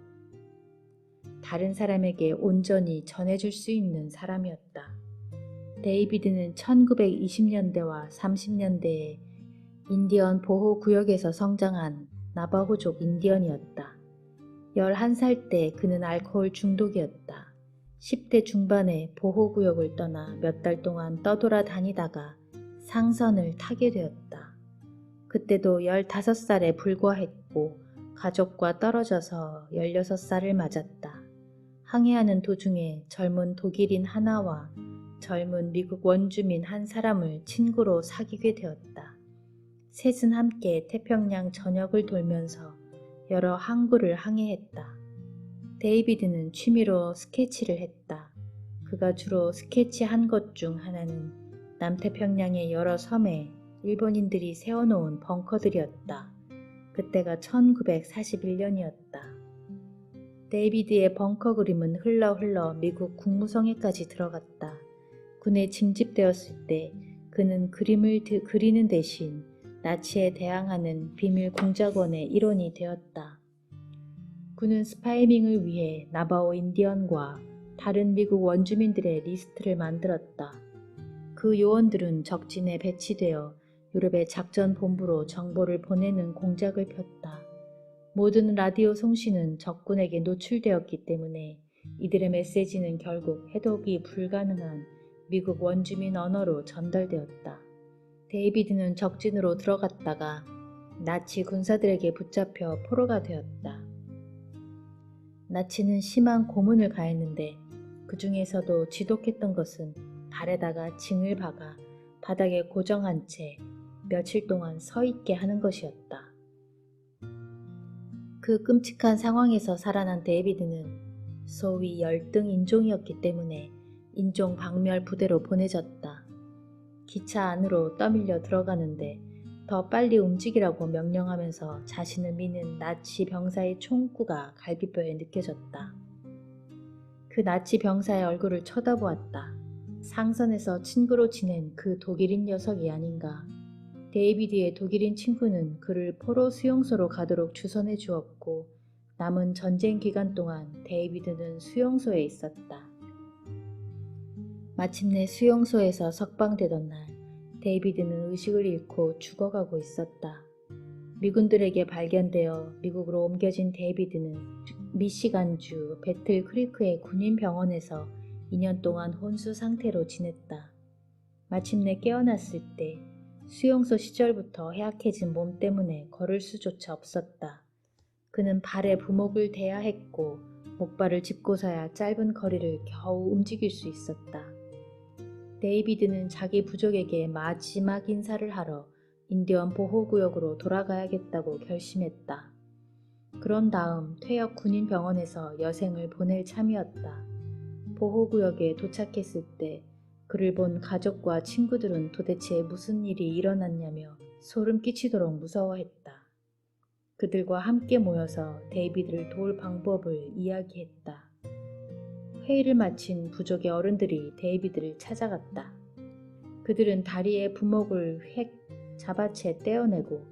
다른 사람에게 온전히 전해줄 수 있는 사람이었다. 데이비드는 1920년대와 30년대에 인디언 보호구역에서 성장한 나바호족 인디언이었다. 11살 때 그는 알코올 중독이었다. 10대 중반에 보호구역을 떠나 몇 달 동안 떠돌아다니다가 상선을 타게 되었다. 그때도 15살에 불과했고 가족과 떨어져서 16살을 맞았다. 항해하는 도중에 젊은 독일인 하나와 젊은 미국 원주민 한 사람을 친구로 사귀게 되었다. 셋은 함께 태평양 전역을 돌면서 여러 항구를 항해했다. 데이비드는 취미로 스케치를 했다. 그가 주로 스케치한 것 중 하나는 남태평양의 여러 섬에 일본인들이 세워놓은 벙커들이었다. 그때가 1941년이었다. 데이비드의 벙커 그림은 흘러 미국 국무성에까지 들어갔다. 군에 징집되었을 때 그는 그림을 그리는 대신 나치에 대항하는 비밀 공작원의 일원이 되었다. 그는 스파이밍을 위해 나바오 인디언과 다른 미국 원주민들의 리스트를 만들었다. 그 요원들은 적진에 배치되어 유럽의 작전 본부로 정보를 보내는 공작을 폈다. 모든 라디오 송신은 적군에게 노출되었기 때문에 이들의 메시지는 결국 해독이 불가능한 미국 원주민 언어로 전달되었다. 데이비드는 적진으로 들어갔다가 나치 군사들에게 붙잡혀 포로가 되었다. 나치는 심한 고문을 가했는데 그 중에서도 지독했던 것은 발에다가 징을 박아 바닥에 고정한 채 며칠 동안 서 있게 하는 것이었다. 그 끔찍한 상황에서 살아난 데이비드는 소위 열등 인종이었기 때문에 인종 박멸 부대로 보내졌다. 기차 안으로 떠밀려 들어가는데 더 빨리 움직이라고 명령하면서 자신을 미는 나치 병사의 총구가 갈비뼈에 느껴졌다. 그 나치 병사의 얼굴을 쳐다보았다. 상선에서 친구로 지낸 그 독일인 녀석이 아닌가. 데이비드의 독일인 친구는 그를 포로 수용소로 가도록 주선해 주었고 남은 전쟁 기간 동안 데이비드는 수용소에 있었다. 마침내 수용소에서 석방되던 날 데이비드는 의식을 잃고 죽어가고 있었다. 미군들에게 발견되어 미국으로 옮겨진 데이비드는 미시간주 배틀 크리크의 군인병원에서 2년 동안 혼수 상태로 지냈다. 마침내 깨어났을 때 수용소 시절부터 해악해진 몸 때문에 걸을 수조차 없었다. 그는 발에 부목을 대야 했고 목발을 짚고서야 짧은 거리를 겨우 움직일 수 있었다. 데이비드는 자기 부족에게 마지막 인사를 하러 인디언 보호구역으로 돌아가야겠다고 결심했다. 그런 다음 퇴역 군인병원에서 여생을 보낼 참이었다. 보호구역에 도착했을 때 그를 본 가족과 친구들은 도대체 무슨 일이 일어났냐며 소름 끼치도록 무서워했다. 그들과 함께 모여서 데이비드를 도울 방법을 이야기했다. 회의를 마친 부족의 어른들이 데이비드를 찾아갔다. 그들은 다리의 부목을 획 잡아채 떼어내고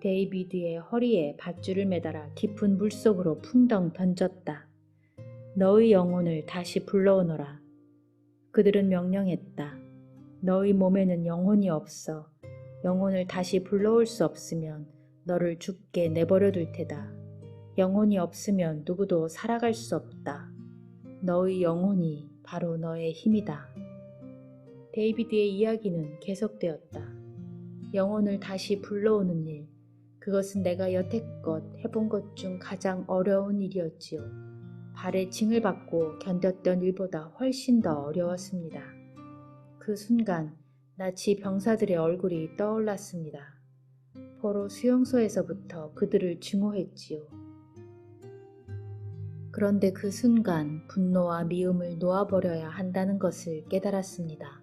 데이비드의 허리에 밧줄을 매달아 깊은 물속으로 풍덩 던졌다. 너의 영혼을 다시 불러오너라. 그들은 명령했다. 너의 몸에는 영혼이 없어. 영혼을 다시 불러올 수 없으면 너를 죽게 내버려 둘 테다. 영혼이 없으면 누구도 살아갈 수 없다. 너의 영혼이 바로 너의 힘이다. 데이비드의 이야기는 계속되었다. 영혼을 다시 불러오는 일, 그것은 내가 여태껏 해본 것 중 가장 어려운 일이었지요. 발에 징을 받고 견뎠던 일보다 훨씬 더 어려웠습니다. 그 순간 나치 병사들의 얼굴이 떠올랐습니다. 포로 수용소에서부터 그들을 증오했지요. 그런데 그 순간 분노와 미움을 놓아버려야 한다는 것을 깨달았습니다.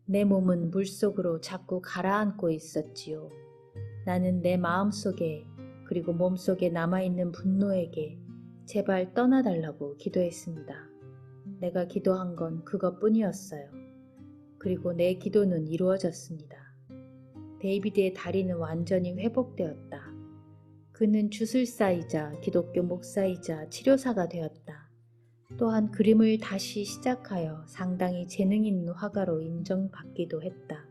내 몸은 물속으로 자꾸 가라앉고 있었지요. 나는 내 마음속에 그리고 몸속에 남아있는 분노에게 제발 떠나달라고 기도했습니다. 내가 기도한 건 그것뿐이었어요. 그리고 내 기도는 이루어졌습니다. 데이비드의 다리는 완전히 회복되었다. 그는 주술사이자 기독교 목사이자 치료사가 되었다. 또한 그림을 다시 시작하여 상당히 재능 있는 화가로 인정받기도 했다.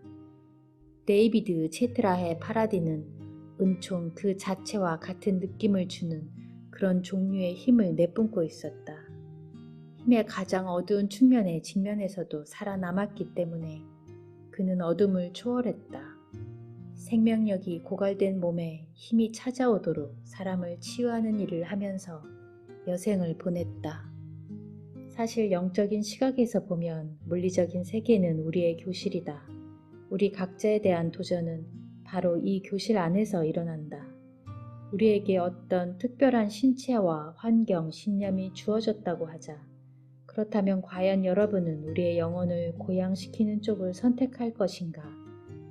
데이비드 체트라해 파라디는 은총 그 자체와 같은 느낌을 주는 그런 종류의 힘을 내뿜고 있었다. 힘의 가장 어두운 측면에 직면해서도 살아남았기 때문에 그는 어둠을 초월했다. 생명력이 고갈된 몸에 힘이 찾아오도록 사람을 치유하는 일을 하면서 여생을 보냈다. 사실 영적인 시각에서 보면 물리적인 세계는 우리의 교실이다. 우리 각자에 대한 도전은 바로 이 교실 안에서 일어난다. 우리에게 어떤 특별한 신체와 환경, 신념이 주어졌다고 하자. 그렇다면 과연 여러분은 우리의 영혼을 고양시키는 쪽을 선택할 것인가?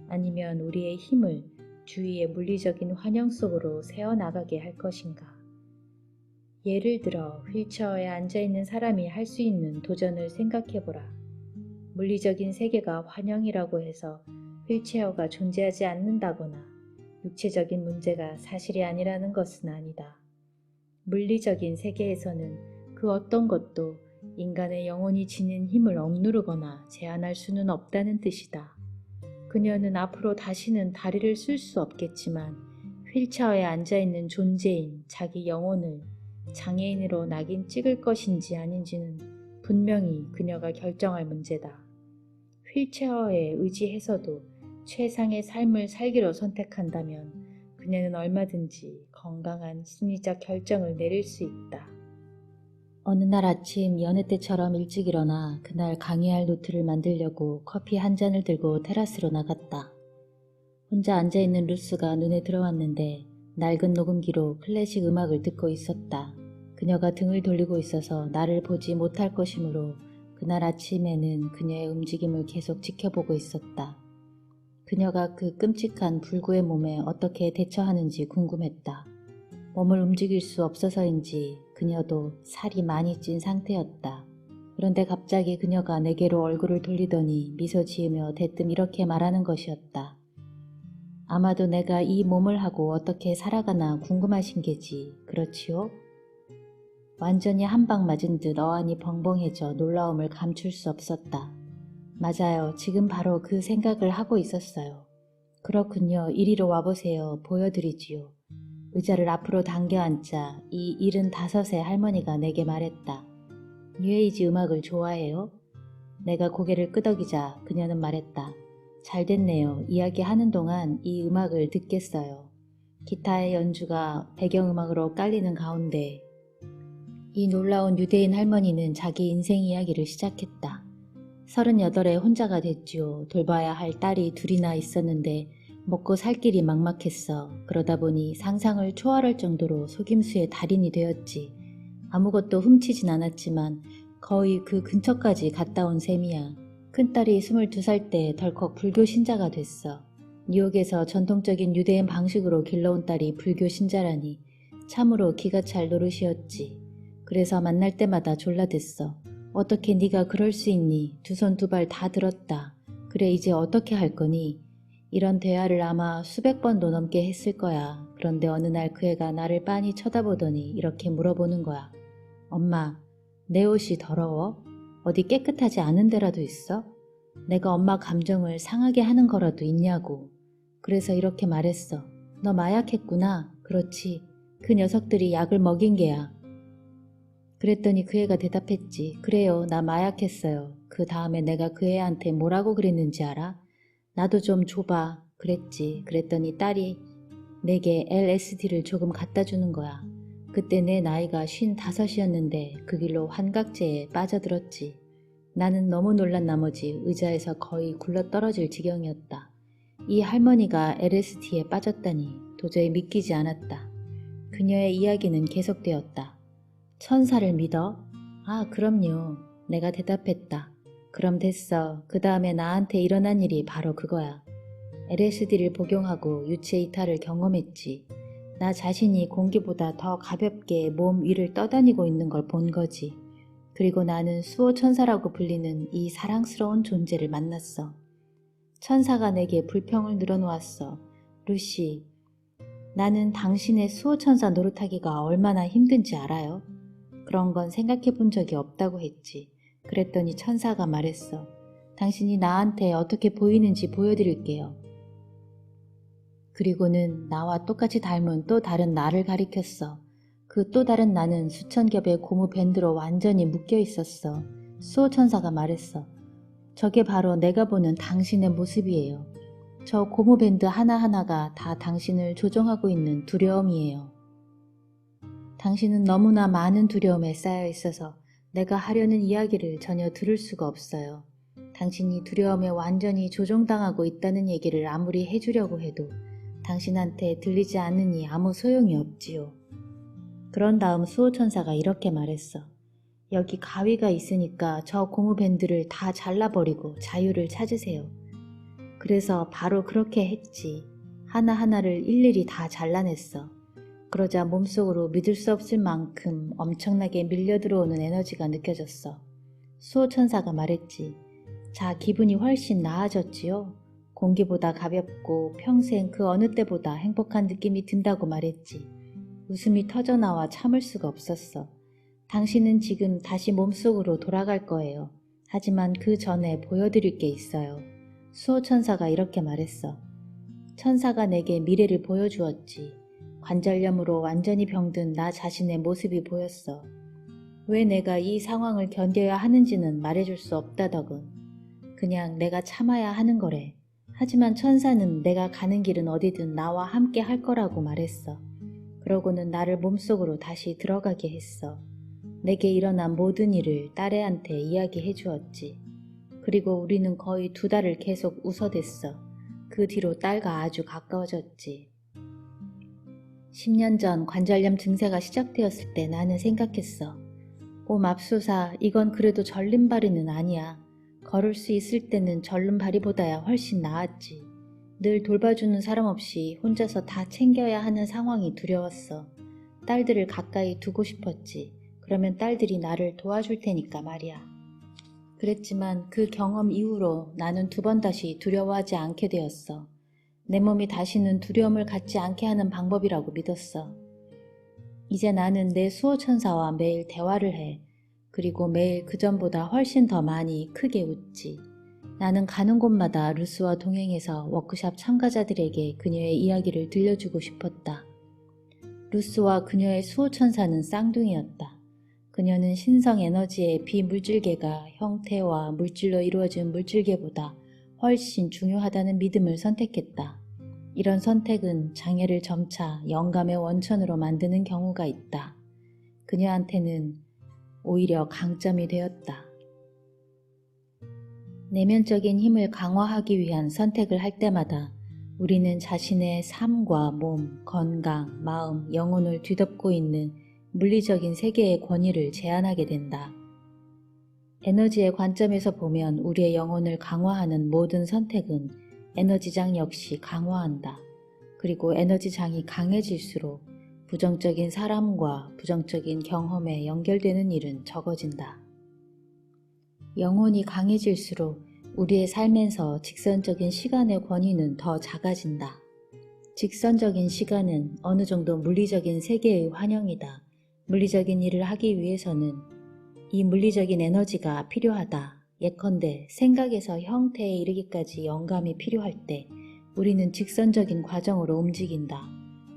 아니면 우리의 힘을 주위의 물리적인 환영 속으로 새어나가게 할 것인가? 예를 들어 휠체어에 앉아있는 사람이 할 수 있는 도전을 생각해보라. 물리적인 세계가 환영이라고 해서 휠체어가 존재하지 않는다거나 육체적인 문제가 사실이 아니라는 것은 아니다. 물리적인 세계에서는 그 어떤 것도 인간의 영혼이 지닌 힘을 억누르거나 제한할 수는 없다는 뜻이다. 그녀는 앞으로 다시는 다리를 쓸 수 없겠지만 휠체어에 앉아있는 존재인 자기 영혼을 장애인으로 낙인 찍을 것인지 아닌지는 분명히 그녀가 결정할 문제다. 휠체어에 의지해서도 최상의 삶을 살기로 선택한다면 그녀는 얼마든지 건강한 심리적 결정을 내릴 수 있다. 어느 날 아침 여느 때처럼 일찍 일어나 그날 강의할 노트를 만들려고 커피 한 잔을 들고 테라스로 나갔다. 혼자 앉아있는 루스가 눈에 들어왔는데 낡은 녹음기로 클래식 음악을 듣고 있었다. 그녀가 등을 돌리고 있어서 나를 보지 못할 것이므로 그날 아침에는 그녀의 움직임을 계속 지켜보고 있었다. 그녀가 그 끔찍한 불구의 몸에 어떻게 대처하는지 궁금했다. 몸을 움직일 수 없어서인지 그녀도 살이 많이 찐 상태였다. 그런데 갑자기 그녀가 내게로 얼굴을 돌리더니 미소 지으며 대뜸 이렇게 말하는 것이었다. 아마도 내가 이 몸을 하고 어떻게 살아가나 궁금하신 게지, 그렇지요? 완전히 한 방 맞은 듯 어안이 벙벙해져 놀라움을 감출 수 없었다. 맞아요. 지금 바로 그 생각을 하고 있었어요. 그렇군요. 이리로 와보세요. 보여드리지요. 의자를 앞으로 당겨 앉자 이 75의 할머니가 내게 말했다. 뉴에이지 음악을 좋아해요? 내가 고개를 끄덕이자 그녀는 말했다. 잘 됐네요. 이야기하는 동안 이 음악을 듣겠어요. 기타의 연주가 배경음악으로 깔리는 가운데 이 놀라운 유대인 할머니는 자기 인생 이야기를 시작했다. 38에 혼자가 됐지요. 돌봐야 할 딸이 둘이나 있었는데 먹고 살 길이 막막했어. 그러다 보니 상상을 초월할 정도로 속임수의 달인이 되었지. 아무것도 훔치진 않았지만 거의 그 근처까지 갔다 온 셈이야. 큰딸이 22살 때 덜컥 불교 신자가 됐어. 뉴욕에서 전통적인 유대인 방식으로 길러온 딸이 불교 신자라니 참으로 기가 찰 노릇이었지. 그래서 만날 때마다 졸라댔어. 어떻게 네가 그럴 수 있니? 두 손 두 발 다 들었다. 그래 이제 어떻게 할 거니? 이런 대화를 아마 수백 번도 넘게 했을 거야. 그런데 어느 날 그 애가 나를 빤히 쳐다보더니 이렇게 물어보는 거야. 엄마, 내 옷이 더러워? 어디 깨끗하지 않은 데라도 있어? 내가 엄마 감정을 상하게 하는 거라도 있냐고. 그래서 이렇게 말했어. 너 마약했구나. 그렇지. 그 녀석들이 약을 먹인 게야. 그랬더니 그 애가 대답했지. 그래요, 나 마약했어요. 그 다음에 내가 그 애한테 뭐라고 그랬는지 알아? 나도 좀 줘봐. 그랬지. 그랬더니 딸이 내게 LSD를 조금 갖다 주는 거야. 그때 내 나이가 55이었는데 그 길로 환각제에 빠져들었지. 나는 너무 놀란 나머지 의자에서 거의 굴러떨어질 지경이었다. 이 할머니가 LSD에 빠졌다니 도저히 믿기지 않았다. 그녀의 이야기는 계속되었다. 천사를 믿어? 아, 그럼요. 내가 대답했다. 그럼 됐어. 그 다음에 나한테 일어난 일이 바로 그거야. LSD를 복용하고 유체 이탈을 경험했지. 나 자신이 공기보다 더 가볍게 몸 위를 떠다니고 있는 걸 본 거지. 그리고 나는 수호천사라고 불리는 이 사랑스러운 존재를 만났어. 천사가 내게 불평을 늘어놓았어. 루시, 나는 당신의 수호천사 노릇하기가 얼마나 힘든지 알아요? 그런 건 생각해 본 적이 없다고 했지. 그랬더니 천사가 말했어. 당신이 나한테 어떻게 보이는지 보여드릴게요. 그리고는 나와 똑같이 닮은 또 다른 나를 가리켰어. 그 또 다른 나는 수천 겹의 고무 밴드로 완전히 묶여 있었어. 수호천사가 말했어. 저게 바로 내가 보는 당신의 모습이에요. 저 고무 밴드 하나하나가 다 당신을 조종하고 있는 두려움이에요. 당신은 너무나 많은 두려움에 쌓여 있어서 내가 하려는 이야기를 전혀 들을 수가 없어요. 당신이 두려움에 완전히 조종당하고 있다는 얘기를 아무리 해주려고 해도 당신한테 들리지 않으니 아무 소용이 없지요. 그런 다음 수호천사가 이렇게 말했어. 여기 가위가 있으니까 저 고무밴드를 다 잘라버리고 자유를 찾으세요. 그래서 바로 그렇게 했지. 하나하나를 일일이 다 잘라냈어. 그러자 몸속으로 믿을 수 없을 만큼 엄청나게 밀려들어오는 에너지가 느껴졌어. 수호천사가 말했지. 자, 기분이 훨씬 나아졌지요? 공기보다 가볍고 평생 그 어느 때보다 행복한 느낌이 든다고 말했지. 웃음이 터져나와 참을 수가 없었어. 당신은 지금 다시 몸속으로 돌아갈 거예요. 하지만 그 전에 보여드릴 게 있어요. 수호천사가 이렇게 말했어. 천사가 내게 미래를 보여주었지. 관절염으로 완전히 병든 나 자신의 모습이 보였어. 왜 내가 이 상황을 견뎌야 하는지는 말해줄 수 없다더군. 그냥 내가 참아야 하는 거래. 하지만 천사는 내가 가는 길은 어디든 나와 함께 할 거라고 말했어. 그러고는 나를 몸속으로 다시 들어가게 했어. 내게 일어난 모든 일을 딸애한테 이야기해 주었지. 그리고 우리는 거의 2달을 계속 웃어댔어. 그 뒤로 딸과 아주 가까워졌지. 10년 전 관절염 증세가 시작되었을 때 나는 생각했어. 오 맙소사, 이건 그래도 절름발이는 아니야. 걸을 수 있을 때는 절름발이보다야 훨씬 나았지. 늘 돌봐주는 사람 없이 혼자서 다 챙겨야 하는 상황이 두려웠어. 딸들을 가까이 두고 싶었지. 그러면 딸들이 나를 도와줄 테니까 말이야. 그랬지만 그 경험 이후로 나는 2번 다시 두려워하지 않게 되었어. 내 몸이 다시는 두려움을 갖지 않게 하는 방법이라고 믿었어. 이제 나는 내 수호천사와 매일 대화를 해. 그리고 매일 그전보다 훨씬 더 많이 크게 웃지. 나는 가는 곳마다 루스와 동행해서 워크숍 참가자들에게 그녀의 이야기를 들려주고 싶었다. 루스와 그녀의 수호천사는 쌍둥이였다. 그녀는 신성 에너지의 비물질계가 형태와 물질로 이루어진 물질계보다 훨씬 중요하다는 믿음을 선택했다. 이런 선택은 장애를 점차 영감의 원천으로 만드는 경우가 있다. 그녀한테는 오히려 강점이 되었다. 내면적인 힘을 강화하기 위한 선택을 할 때마다 우리는 자신의 삶과 몸, 건강, 마음, 영혼을 뒤덮고 있는 물리적인 세계의 권위를 제한하게 된다. 에너지의 관점에서 보면 우리의 영혼을 강화하는 모든 선택은 에너지장 역시 강화한다. 그리고 에너지장이 강해질수록 부정적인 사람과 부정적인 경험에 연결되는 일은 적어진다. 영혼이 강해질수록 우리의 삶에서 직선적인 시간의 권위는 더 작아진다. 직선적인 시간은 어느 정도 물리적인 세계의 환영이다. 물리적인 일을 하기 위해서는 이 물리적인 에너지가 필요하다. 예컨대 생각에서 형태에 이르기까지 영감이 필요할 때 우리는 직선적인 과정으로 움직인다.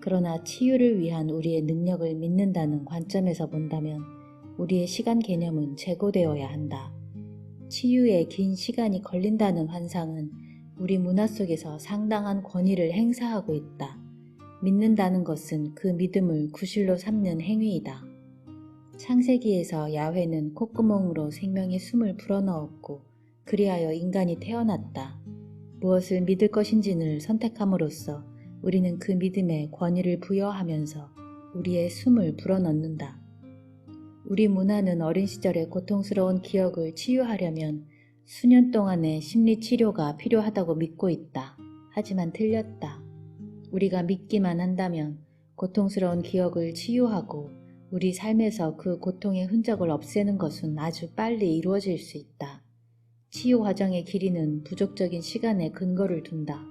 그러나 치유를 위한 우리의 능력을 믿는다는 관점에서 본다면 우리의 시간 개념은 재고되어야 한다. 치유에 긴 시간이 걸린다는 환상은 우리 문화 속에서 상당한 권위를 행사하고 있다. 믿는다는 것은 그 믿음을 구실로 삼는 행위이다. 창세기에서 야훼는 콧구멍으로 생명의 숨을 불어넣었고 그리하여 인간이 태어났다. 무엇을 믿을 것인지를 선택함으로써 우리는 그 믿음에 권위를 부여하면서 우리의 숨을 불어넣는다. 우리 문화는 어린 시절의 고통스러운 기억을 치유하려면 수년 동안의 심리치료가 필요하다고 믿고 있다. 하지만 틀렸다. 우리가 믿기만 한다면 고통스러운 기억을 치유하고 우리 삶에서 그 고통의 흔적을 없애는 것은 아주 빨리 이루어질 수 있다. 치유 과정의 길이는 부족적인 시간에 근거를 둔다.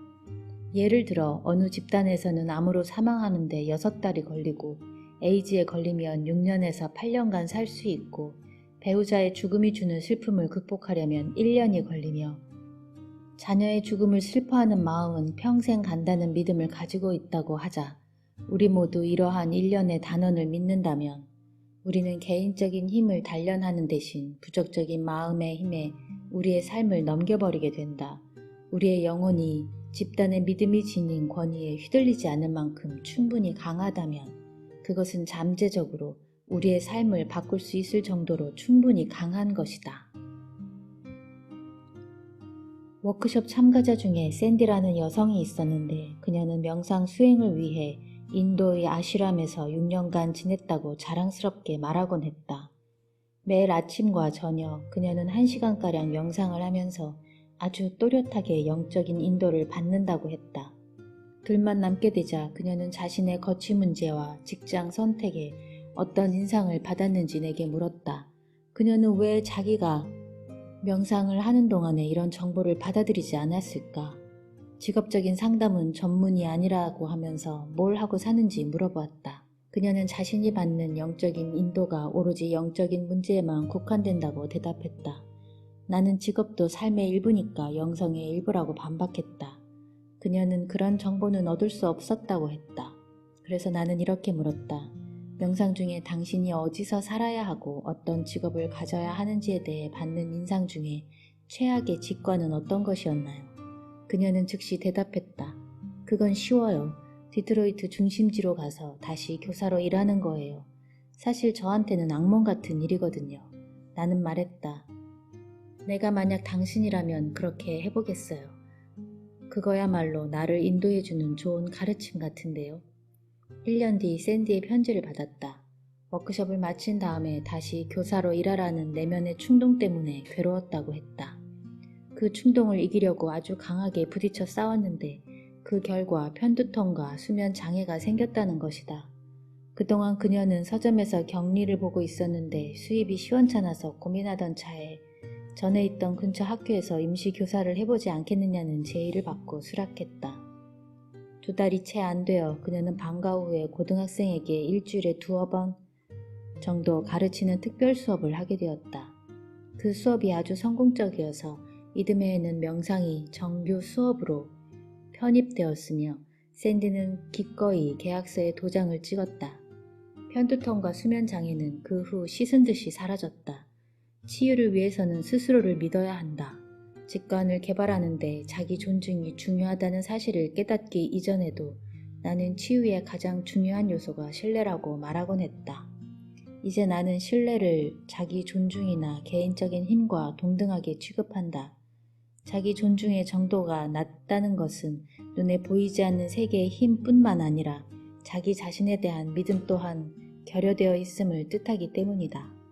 예를 들어 어느 집단에서는 암으로 사망하는데 6달이 걸리고 에이즈에 걸리면 6년에서 8년간 살 수 있고 배우자의 죽음이 주는 슬픔을 극복하려면 1년이 걸리며 자녀의 죽음을 슬퍼하는 마음은 평생 간다는 믿음을 가지고 있다고 하자. 우리 모두 이러한 일련의 단언을 믿는다면 우리는 개인적인 힘을 단련하는 대신 부정적인 마음의 힘에 우리의 삶을 넘겨버리게 된다. 우리의 영혼이 집단의 믿음이 지닌 권위에 휘둘리지 않을 만큼 충분히 강하다면 그것은 잠재적으로 우리의 삶을 바꿀 수 있을 정도로 충분히 강한 것이다. 워크숍 참가자 중에 샌디라는 여성이 있었는데 그녀는 명상 수행을 위해 인도의 아슈람에서 6년간 지냈다고 자랑스럽게 말하곤 했다. 매일 아침과 저녁 그녀는 1시간가량 명상을 하면서 아주 또렷하게 영적인 인도를 받는다고 했다. 둘만 남게 되자 그녀는 자신의 거취 문제와 직장 선택에 어떤 인상을 받았는지 내게 물었다. 그녀는 왜 자기가 명상을 하는 동안에 이런 정보를 받아들이지 않았을까? 직업적인 상담은 전문이 아니라고 하면서 뭘 하고 사는지 물어보았다. 그녀는 자신이 받는 영적인 인도가 오로지 영적인 문제에만 국한된다고 대답했다. 나는 직업도 삶의 일부니까 영성의 일부라고 반박했다. 그녀는 그런 정보는 얻을 수 없었다고 했다. 그래서 나는 이렇게 물었다. 명상 중에 당신이 어디서 살아야 하고 어떤 직업을 가져야 하는지에 대해 받는 인상 중에 최악의 직관은 어떤 것이었나요? 그녀는 즉시 대답했다. 그건 쉬워요. 디트로이트 중심지로 가서 다시 교사로 일하는 거예요. 사실 저한테는 악몽 같은 일이거든요. 나는 말했다. 내가 만약 당신이라면 그렇게 해보겠어요. 그거야말로 나를 인도해주는 좋은 가르침 같은데요. 1년 뒤 샌디의 편지를 받았다. 워크숍을 마친 다음에 다시 교사로 일하라는 내면의 충동 때문에 괴로웠다고 했다. 그 충동을 이기려고 아주 강하게 부딪혀 싸웠는데 그 결과 편두통과 수면 장애가 생겼다는 것이다. 그동안 그녀는 서점에서 격리를 보고 있었는데 수입이 시원찮아서 고민하던 차에 전에 있던 근처 학교에서 임시 교사를 해보지 않겠느냐는 제의를 받고 수락했다. 2달이 채 안 되어 그녀는 방과 후에 고등학생에게 일주일에 2번 정도 가르치는 특별 수업을 하게 되었다. 그 수업이 아주 성공적이어서 이듬해에는 명상이 정규 수업으로 편입되었으며 샌디는 기꺼이 계약서에 도장을 찍었다. 편두통과 수면 장애는 그 후 씻은 듯이 사라졌다. 치유를 위해서는 스스로를 믿어야 한다. 직관을 개발하는데 자기 존중이 중요하다는 사실을 깨닫기 이전에도 나는 치유의 가장 중요한 요소가 신뢰라고 말하곤 했다. 이제 나는 신뢰를 자기 존중이나 개인적인 힘과 동등하게 취급한다. 자기 존중의 정도가 낮다는 것은 눈에 보이지 않는 세계의 힘뿐만 아니라 자기 자신에 대한 믿음 또한 결여되어 있음을 뜻하기 때문이다.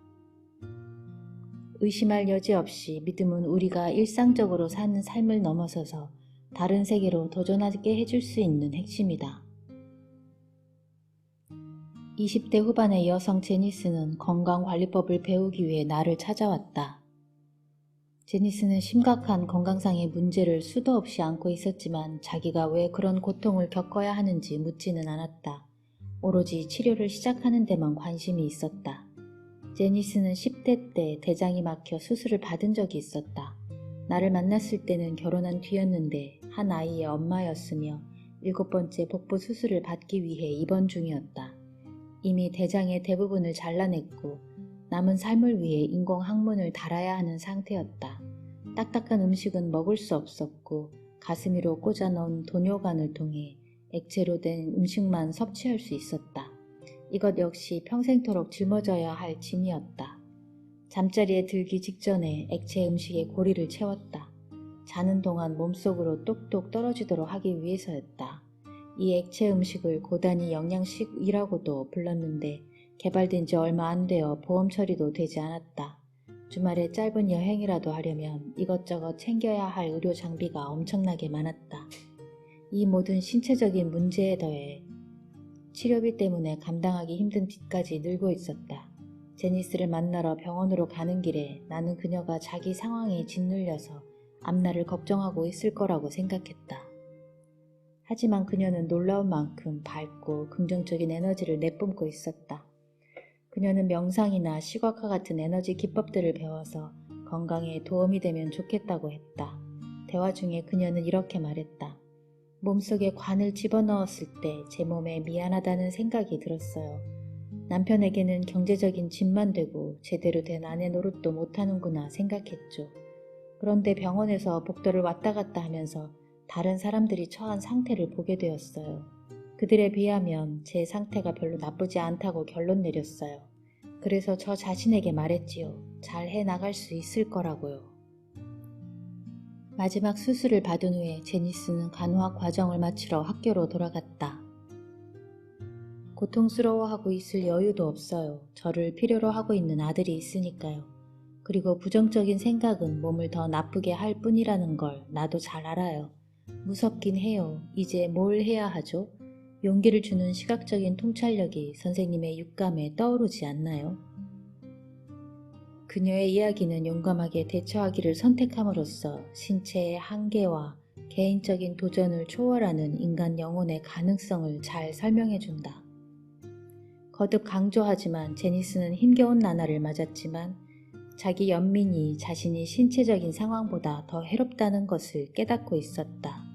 의심할 여지 없이 믿음은 우리가 일상적으로 사는 삶을 넘어서서 다른 세계로 도전하게 해줄 수 있는 핵심이다. 20대 후반의 여성 제니스는 건강관리법을 배우기 위해 나를 찾아왔다. 제니스는 심각한 건강상의 문제를 수도 없이 안고 있었지만 자기가 왜 그런 고통을 겪어야 하는지 묻지는 않았다. 오로지 치료를 시작하는 데만 관심이 있었다. 제니스는 10대 때 대장이 막혀 수술을 받은 적이 있었다. 나를 만났을 때는 결혼한 뒤였는데 한 아이의 엄마였으며 7번째 복부 수술을 받기 위해 입원 중이었다. 이미 대장의 대부분을 잘라냈고 남은 삶을 위해 인공항문을 달아야 하는 상태였다. 딱딱한 음식은 먹을 수 없었고 가슴 위로 꽂아 넣은 도뇨관을 통해 액체로 된 음식만 섭취할 수 있었다. 이것 역시 평생토록 짊어져야 할 짐이었다. 잠자리에 들기 직전에 액체 음식에 고리를 채웠다. 자는 동안 몸속으로 똑똑 떨어지도록 하기 위해서였다. 이 액체 음식을 고단위 영양식이라고도 불렀는데 개발된 지 얼마 안 되어 보험 처리도 되지 않았다. 주말에 짧은 여행이라도 하려면 이것저것 챙겨야 할 의료 장비가 엄청나게 많았다. 이 모든 신체적인 문제에 더해 치료비 때문에 감당하기 힘든 빚까지 늘고 있었다. 제니스를 만나러 병원으로 가는 길에 나는 그녀가 자기 상황에 짓눌려서 앞날을 걱정하고 있을 거라고 생각했다. 하지만 그녀는 놀라운 만큼 밝고 긍정적인 에너지를 내뿜고 있었다. 그녀는 명상이나 시각화 같은 에너지 기법들을 배워서 건강에 도움이 되면 좋겠다고 했다. 대화 중에 그녀는 이렇게 말했다. 몸속에 관을 집어넣었을 때 제 몸에 미안하다는 생각이 들었어요. 남편에게는 경제적인 짐만 되고 제대로 된 아내 노릇도 못하는구나 생각했죠. 그런데 병원에서 복도를 왔다 갔다 하면서 다른 사람들이 처한 상태를 보게 되었어요. 그들에 비하면 제 상태가 별로 나쁘지 않다고 결론 내렸어요. 그래서 저 자신에게 말했지요. 잘 해나갈 수 있을 거라고요. 마지막 수술을 받은 후에 제니스는 간호학 과정을 마치러 학교로 돌아갔다. 고통스러워하고 있을 여유도 없어요. 저를 필요로 하고 있는 아들이 있으니까요. 그리고 부정적인 생각은 몸을 더 나쁘게 할 뿐이라는 걸 나도 잘 알아요. 무섭긴 해요. 이제 뭘 해야 하죠? 용기를 주는 시각적인 통찰력이 선생님의 육감에 떠오르지 않나요? 그녀의 이야기는 용감하게 대처하기를 선택함으로써 신체의 한계와 개인적인 도전을 초월하는 인간 영혼의 가능성을 잘 설명해준다. 거듭 강조하지만 제니스는 힘겨운 나날을 맞았지만 자기 연민이 자신이 신체적인 상황보다 더 해롭다는 것을 깨닫고 있었다.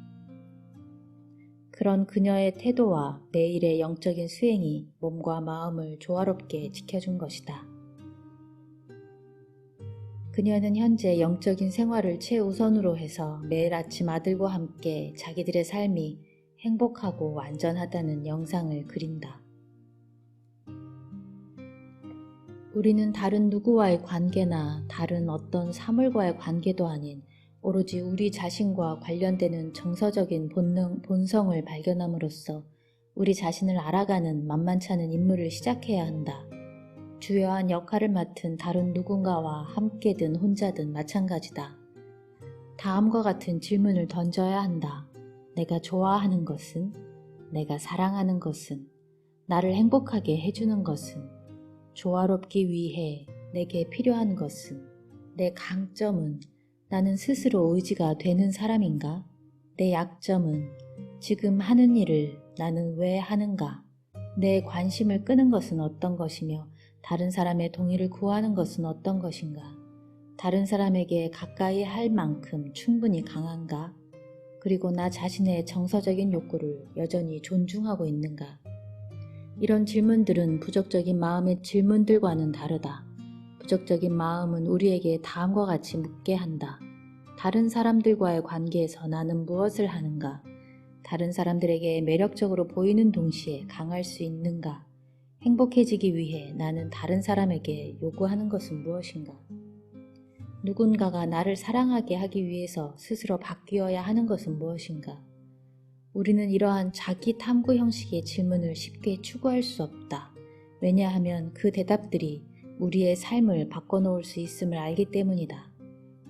그런 그녀의 태도와 매일의 영적인 수행이 몸과 마음을 조화롭게 지켜준 것이다. 그녀는 현재 영적인 생활을 최우선으로 해서 매일 아침 아들과 함께 자기들의 삶이 행복하고 완전하다는 영상을 그린다. 우리는 다른 누구와의 관계나 다른 어떤 사물과의 관계도 아닌 오로지 우리 자신과 관련되는 정서적인 본성을 발견함으로써 우리 자신을 알아가는 만만치 않은 임무를 시작해야 한다. 주요한 역할을 맡은 다른 누군가와 함께든 혼자든 마찬가지다. 다음과 같은 질문을 던져야 한다. 내가 좋아하는 것은? 내가 사랑하는 것은? 나를 행복하게 해주는 것은? 조화롭기 위해 내게 필요한 것은? 내 강점은? 나는 스스로 의지가 되는 사람인가? 내 약점은? 지금 하는 일을 나는 왜 하는가? 내 관심을 끄는 것은 어떤 것이며 다른 사람의 동의를 구하는 것은 어떤 것인가? 다른 사람에게 가까이 할 만큼 충분히 강한가? 그리고 나 자신의 정서적인 욕구를 여전히 존중하고 있는가? 이런 질문들은 부정적인 마음의 질문들과는 다르다. 부정적인 마음은 우리에게 다음과 같이 묻게 한다. 다른 사람들과의 관계에서 나는 무엇을 하는가? 다른 사람들에게 매력적으로 보이는 동시에 강할 수 있는가? 행복해지기 위해 나는 다른 사람에게 요구하는 것은 무엇인가? 누군가가 나를 사랑하게 하기 위해서 스스로 바뀌어야 하는 것은 무엇인가? 우리는 이러한 자기 탐구 형식의 질문을 쉽게 추구할 수 없다. 왜냐하면 그 대답들이 우리의 삶을 바꿔놓을 수 있음을 알기 때문이다.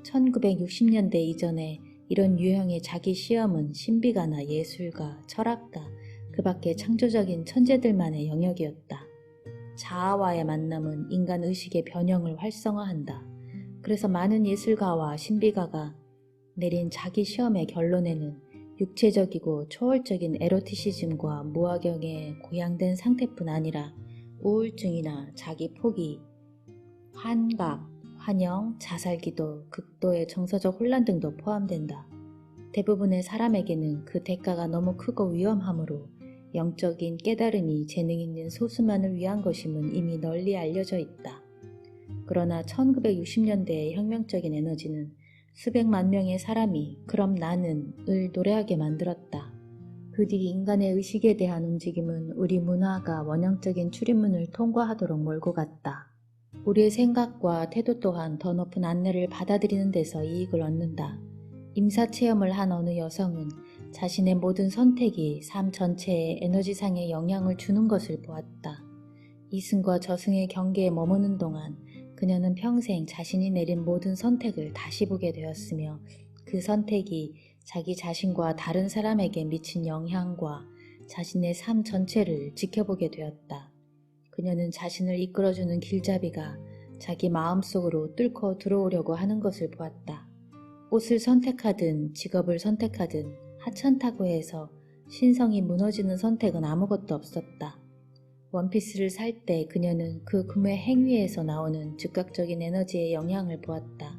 1960년대 이전에 이런 유형의 자기 시험은 신비가나 예술가, 철학가, 그 밖에 창조적인 천재들만의 영역이었다. 자아와의 만남은 인간 의식의 변형을 활성화한다. 그래서 많은 예술가와 신비가가 내린 자기 시험의 결론에는 육체적이고 초월적인 에로티시즘과 무화경의 고양된 상태뿐 아니라 우울증이나 자기 포기, 환각, 환영, 자살기도, 극도의 정서적 혼란 등도 포함된다. 대부분의 사람에게는 그 대가가 너무 크고 위험하므로 영적인 깨달음이 재능 있는 소수만을 위한 것임은 이미 널리 알려져 있다. 그러나 1960년대의 혁명적인 에너지는 수백만 명의 사람이 그럼 나는을 노래하게 만들었다. 그 뒤 인간의 의식에 대한 움직임은 우리 문화가 원형적인 출입문을 통과하도록 몰고 갔다. 우리의 생각과 태도 또한 더 높은 안내를 받아들이는 데서 이익을 얻는다. 임사체험을 한 어느 여성은 자신의 모든 선택이 삶 전체에 에너지상의 영향을 주는 것을 보았다. 이승과 저승의 경계에 머무는 동안 그녀는 평생 자신이 내린 모든 선택을 다시 보게 되었으며 그 선택이 자기 자신과 다른 사람에게 미친 영향과 자신의 삶 전체를 지켜보게 되었다. 그녀는 자신을 이끌어주는 길잡이가 자기 마음속으로 뚫고 들어오려고 하는 것을 보았다. 옷을 선택하든 직업을 선택하든 하찮다고 해서 신성이 무너지는 선택은 아무것도 없었다. 원피스를 살 때 그녀는 그 구매 행위에서 나오는 즉각적인 에너지의 영향을 보았다.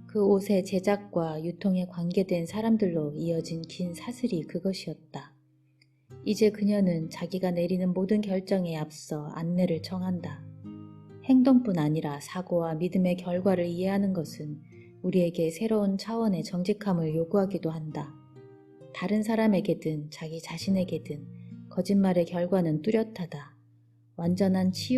그 옷의 제작과 유통에 관계된 사람들로 이어진 긴 사슬이 그것이었다. 이제 그녀는 자기가 내리는 모든 결정에 앞서 안내를 청한다. 행동뿐 아니라 사고와 믿음의 결과를 이해하는 것은 우리에게 새로운 차원의 정직함을 요구하기도 한다. 다른 사람에게든 자기 자신에게든 거짓말의 결과는 뚜렷하다. 완전한 치유